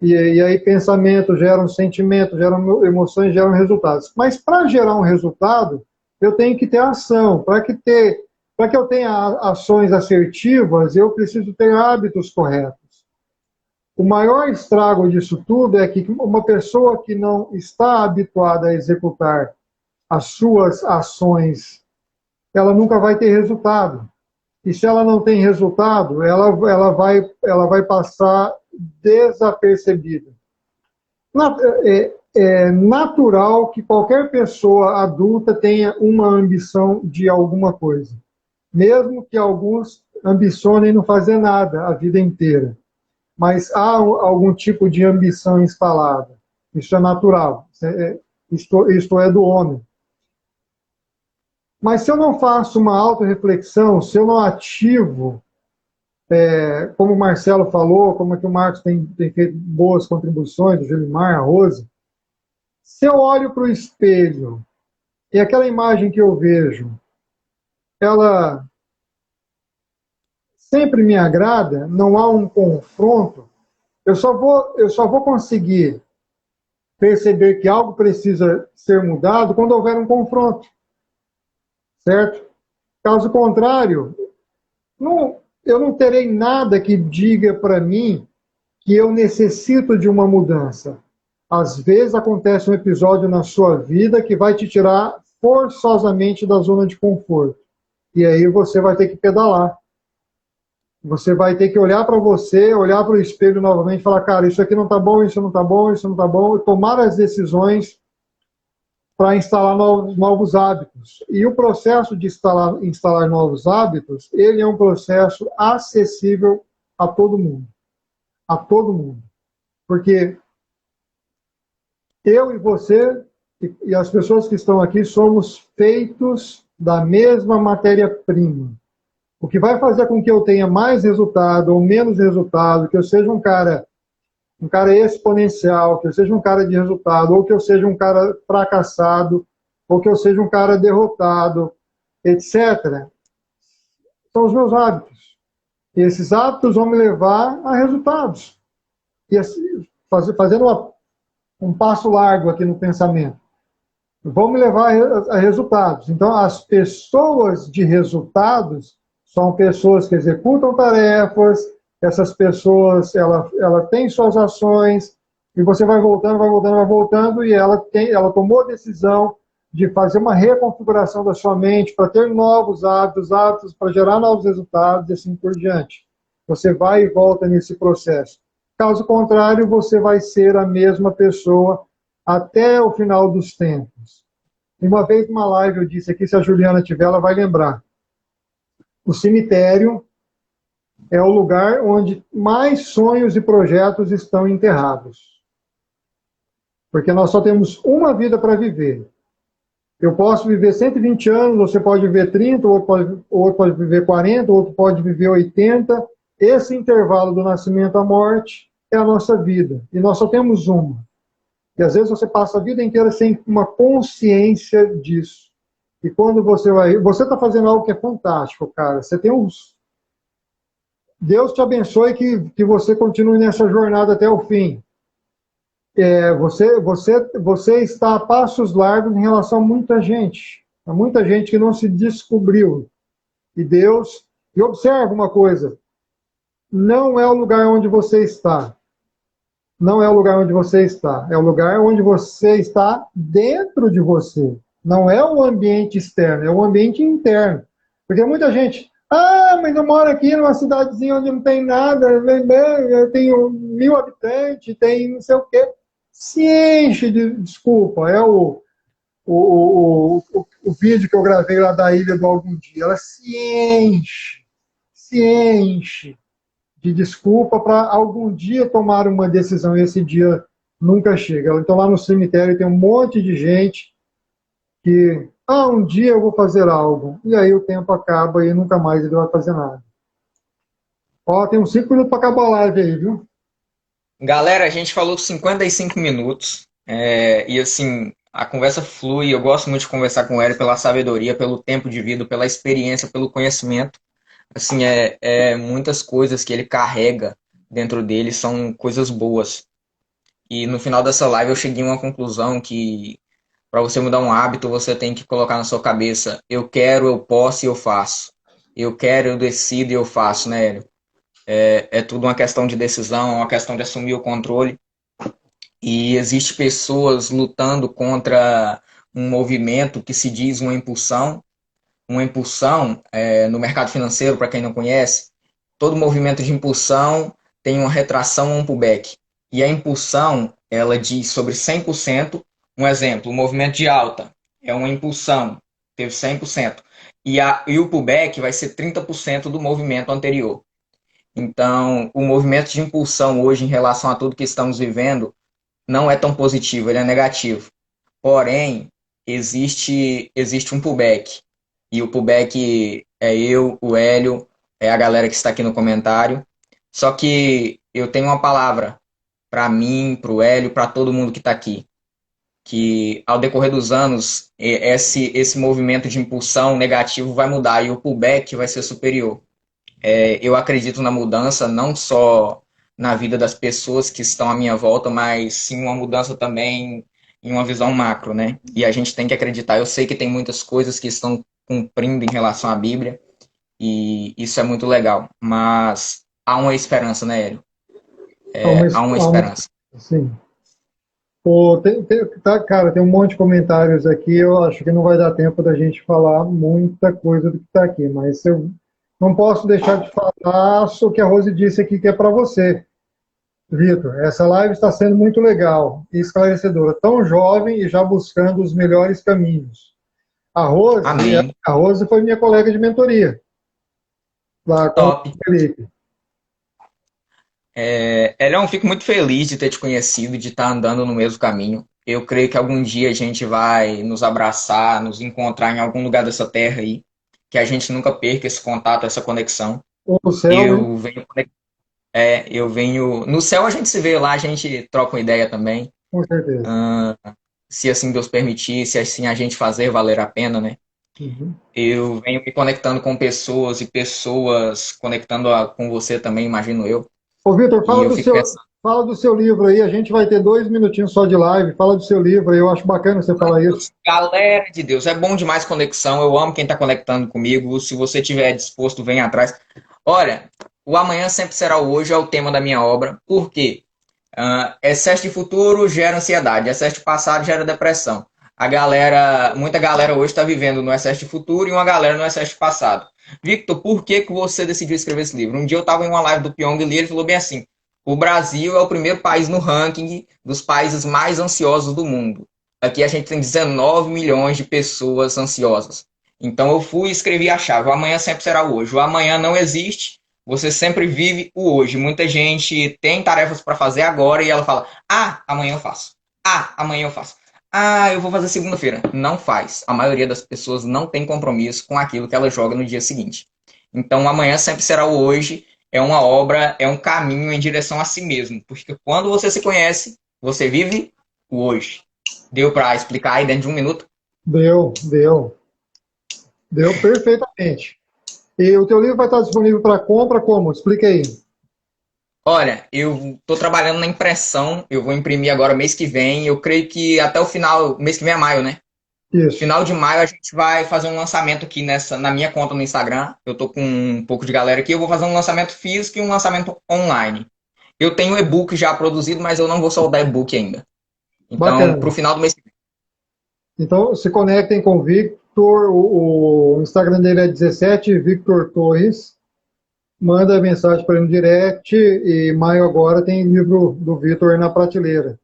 E aí pensamentos geram sentimentos, geram emoções, geram resultados. Mas para gerar um resultado, eu tenho que ter ação. Para que ter Para que eu tenha ações assertivas, eu preciso ter hábitos corretos. O maior estrago disso tudo é que uma pessoa que não está habituada a executar as suas ações, ela nunca vai ter resultado. E se ela não tem resultado, ela vai passar desapercebida. É natural que qualquer pessoa adulta tenha uma ambição de alguma coisa, mesmo que alguns ambicionem não fazer nada a vida inteira. Mas há algum tipo de ambição instalada. Isso é natural. Isto é do homem. Mas se eu não faço uma autorreflexão, se eu não ativo, como o Marcelo falou, como é que o Marcos tem feito boas contribuições, o Gelimar, a Rose, se eu olho para o espelho e aquela imagem que eu vejo, ela sempre me agrada, não há um confronto, eu só vou conseguir perceber que algo precisa ser mudado quando houver um confronto, certo? Caso contrário, eu não terei nada que diga para mim que eu necessito de uma mudança. Às vezes acontece um episódio na sua vida que vai te tirar forçosamente da zona de conforto. E aí você vai ter que pedalar. Você vai ter que olhar para você, olhar para o espelho novamente e falar, cara, isso aqui não está bom, isso não está bom, isso não está bom, e tomar as decisões para instalar novos hábitos. E o processo de instalar novos hábitos, ele é um processo acessível a todo mundo. A todo mundo. Porque eu e você e as pessoas que estão aqui somos feitos da mesma matéria-prima. O que vai fazer com que eu tenha mais resultado ou menos resultado, que eu seja um cara exponencial, que eu seja um cara de resultado, ou que eu seja um cara fracassado, ou que eu seja um cara derrotado, etc., são os meus hábitos. E esses hábitos vão me levar a resultados. E assim, fazendo um passo largo aqui no pensamento, vão me levar a resultados. Então, as pessoas de resultados são pessoas que executam tarefas, essas pessoas, ela tem suas ações, e você vai voltando, vai voltando, vai voltando, e ela tomou a decisão de fazer uma reconfiguração da sua mente para ter novos hábitos para gerar novos resultados, e assim por diante. Você vai e volta nesse processo. Caso contrário, você vai ser a mesma pessoa até o final dos tempos. Uma vez numa live eu disse aqui, se a Juliana tiver, ela vai lembrar. O cemitério é o lugar onde mais sonhos e projetos estão enterrados. Porque nós só temos uma vida para viver. Eu posso viver 120 anos, você pode viver 30, outro pode viver 40, outro pode viver 80. Esse intervalo do nascimento à morte é a nossa vida. E nós só temos uma. E às vezes você passa a vida inteira sem uma consciência disso. E quando você vai... Você está fazendo algo que é fantástico, cara. Você tem uns... Deus te abençoe que você continue nessa jornada até o fim. Você está a passos largos em relação a muita gente. A muita gente que não se descobriu. E Deus... E observa uma coisa. Não é o lugar onde você está. Não é o lugar onde você está. É o lugar onde você está dentro de você. Não é o ambiente externo, é o ambiente interno. Porque muita gente... Ah, mas eu moro aqui numa cidadezinha onde não tem nada, eu tenho 1000 habitantes, tem não sei o quê. Se enche de desculpa. É o vídeo que eu gravei lá da Ilha do Algum Dia. Ela se enche de desculpa para algum dia tomar uma decisão, e esse dia nunca chega. Então lá no cemitério tem um monte de gente que, um dia eu vou fazer algo, e aí o tempo acaba e nunca mais ele vai fazer nada. Ó, tem uns 5 minutos para acabar a live aí, viu? Galera, a gente falou 55 minutos, e assim, a conversa flui, eu gosto muito de conversar com o Hélio pela sabedoria, pelo tempo de vida, pela experiência, pelo conhecimento. Assim, muitas coisas que ele carrega dentro dele são coisas boas. E no final dessa live eu cheguei a uma conclusão que para você mudar um hábito, você tem que colocar na sua cabeça: eu quero, eu posso e eu faço. Eu quero, eu decido e eu faço, né, Hélio? É tudo uma questão de decisão, uma questão de assumir o controle. E existe pessoas lutando contra um movimento que se diz uma impulsão. Uma impulsão, no mercado financeiro, para quem não conhece, todo movimento de impulsão tem uma retração ou um pullback. E a impulsão, ela diz sobre 100%. Um exemplo, o movimento de alta é uma impulsão, teve 100%. E o pullback vai ser 30% do movimento anterior. Então, o movimento de impulsão hoje, em relação a tudo que estamos vivendo, não é tão positivo, ele é negativo. Porém, existe um pullback. E o pullback é eu, o Hélio, é a galera que está aqui no comentário. Só que eu tenho uma palavra para mim, para o Hélio, para todo mundo que está aqui. Que ao decorrer dos anos, esse movimento de impulsão negativo vai mudar e o pullback vai ser superior. Eu acredito na mudança, não só na vida das pessoas que estão à minha volta, mas sim uma mudança também em uma visão macro, né? E a gente tem que acreditar. Eu sei que tem muitas coisas que estão cumprindo em relação à Bíblia, e isso é muito legal, mas há uma esperança, né, Hélio? Há uma esperança. Sim. Pô, cara, tem um monte de comentários aqui, eu acho que não vai dar tempo da gente falar muita coisa do que está aqui, mas eu não posso deixar de falar o que a Rose disse aqui, que é para você, Vitor. Essa live está sendo muito legal e esclarecedora, tão jovem e já buscando os melhores caminhos. A Rose, Amém. a Rose foi minha colega de mentoria, lá com o Top. Felipe. Elião, fico muito feliz de ter te conhecido, de estar andando no mesmo caminho. Eu creio que algum dia a gente vai nos abraçar, nos encontrar em algum lugar dessa terra aí, que a gente nunca perca esse contato, essa conexão. Ou no céu, né? Eu venho. No céu a gente se vê lá, a gente troca uma ideia também. Com certeza. Se assim Deus permitir, se assim a gente fazer valer a pena, né? Uhum. Eu venho me conectando com pessoas e pessoas conectando com você também, imagino eu. Ô, Vitor, E eu fico pensando, fala do seu livro aí. A gente vai ter 2 minutinhos só de live. Fala do seu livro aí. Eu acho bacana você falar isso. galera de Deus, é bom demais conexão. Eu amo quem está conectando comigo. Se você tiver disposto, vem atrás. Olha, o amanhã sempre será o hoje, é o tema da minha obra. Por quê? Excesso de futuro gera ansiedade, excesso de passado gera depressão. Muita galera hoje está vivendo no excesso de futuro e uma galera no excesso de passado. Victor, por que que você decidiu escrever esse livro? Um dia eu estava em uma live do Pyong Lee, ele falou bem assim: o Brasil é o primeiro país no ranking dos países mais ansiosos do mundo. Aqui a gente tem 19 milhões de pessoas ansiosas. Então eu fui e escrevi a chave. O amanhã sempre será o hoje. O amanhã não existe. Você sempre vive o hoje. Muita gente tem tarefas para fazer agora e ela fala: ah, amanhã eu faço. Ah, amanhã eu faço. Ah, eu vou fazer segunda-feira. Não faz. A maioria das pessoas não tem compromisso com aquilo que ela joga no dia seguinte. Então, amanhã sempre será o hoje. É uma obra, é um caminho em direção a si mesmo. Porque quando você se conhece, você vive o hoje. Deu para explicar aí dentro de um minuto? Deu, deu. Deu perfeitamente. E o teu livro vai estar disponível para compra como? Explica aí. Olha, eu estou trabalhando na impressão. Eu vou imprimir agora mês que vem. Eu creio que até o final, mês que vem é maio, né? Isso. Final de maio a gente vai fazer um lançamento aqui na minha conta no Instagram. Eu tô com um pouco de galera aqui. Eu vou fazer um lançamento físico e um lançamento online. Eu tenho e-book já produzido, mas eu não vou soltar e-book ainda. Então, pro Bacana. final do mês. Então, se conectem com o Victor. O Instagram dele é 17 Victor Torres. Manda mensagem para ele no direct. E maio agora tem livro do Victor na prateleira.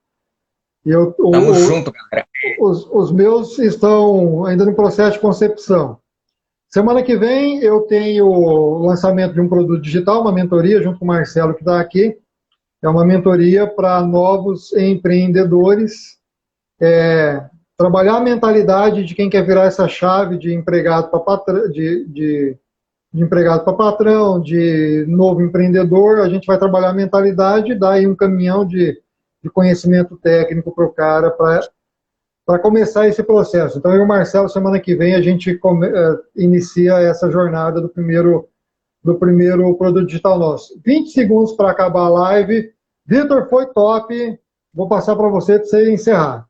E Tamo junto, galera. os meus estão ainda no processo de concepção. Semana que vem eu tenho o lançamento de um produto digital, uma mentoria, junto com o Marcelo, que está aqui. É uma mentoria para novos empreendedores. Trabalhar a mentalidade de quem quer virar essa chave de empregado para patrão, de empregado para patrão, de novo empreendedor. A gente vai trabalhar a mentalidade e dar aí um caminhão de conhecimento técnico para o cara para começar esse processo. Então, eu e o Marcelo, semana que vem, a gente inicia essa jornada do primeiro produto digital nosso. 20 segundos para acabar a live. Vitor, foi top. Vou passar para você encerrar.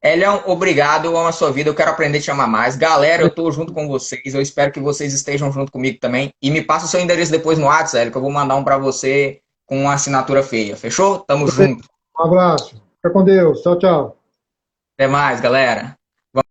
Elião, obrigado, eu amo a sua vida, eu quero aprender a te amar mais. Galera, eu tô junto com vocês, eu espero que vocês estejam junto comigo também. E me passa o seu endereço depois no WhatsApp, Hélio, que eu vou mandar um pra você com uma assinatura feia. Fechou? Tamo junto. Um abraço. Fica com Deus. Tchau, tchau. Até mais, galera.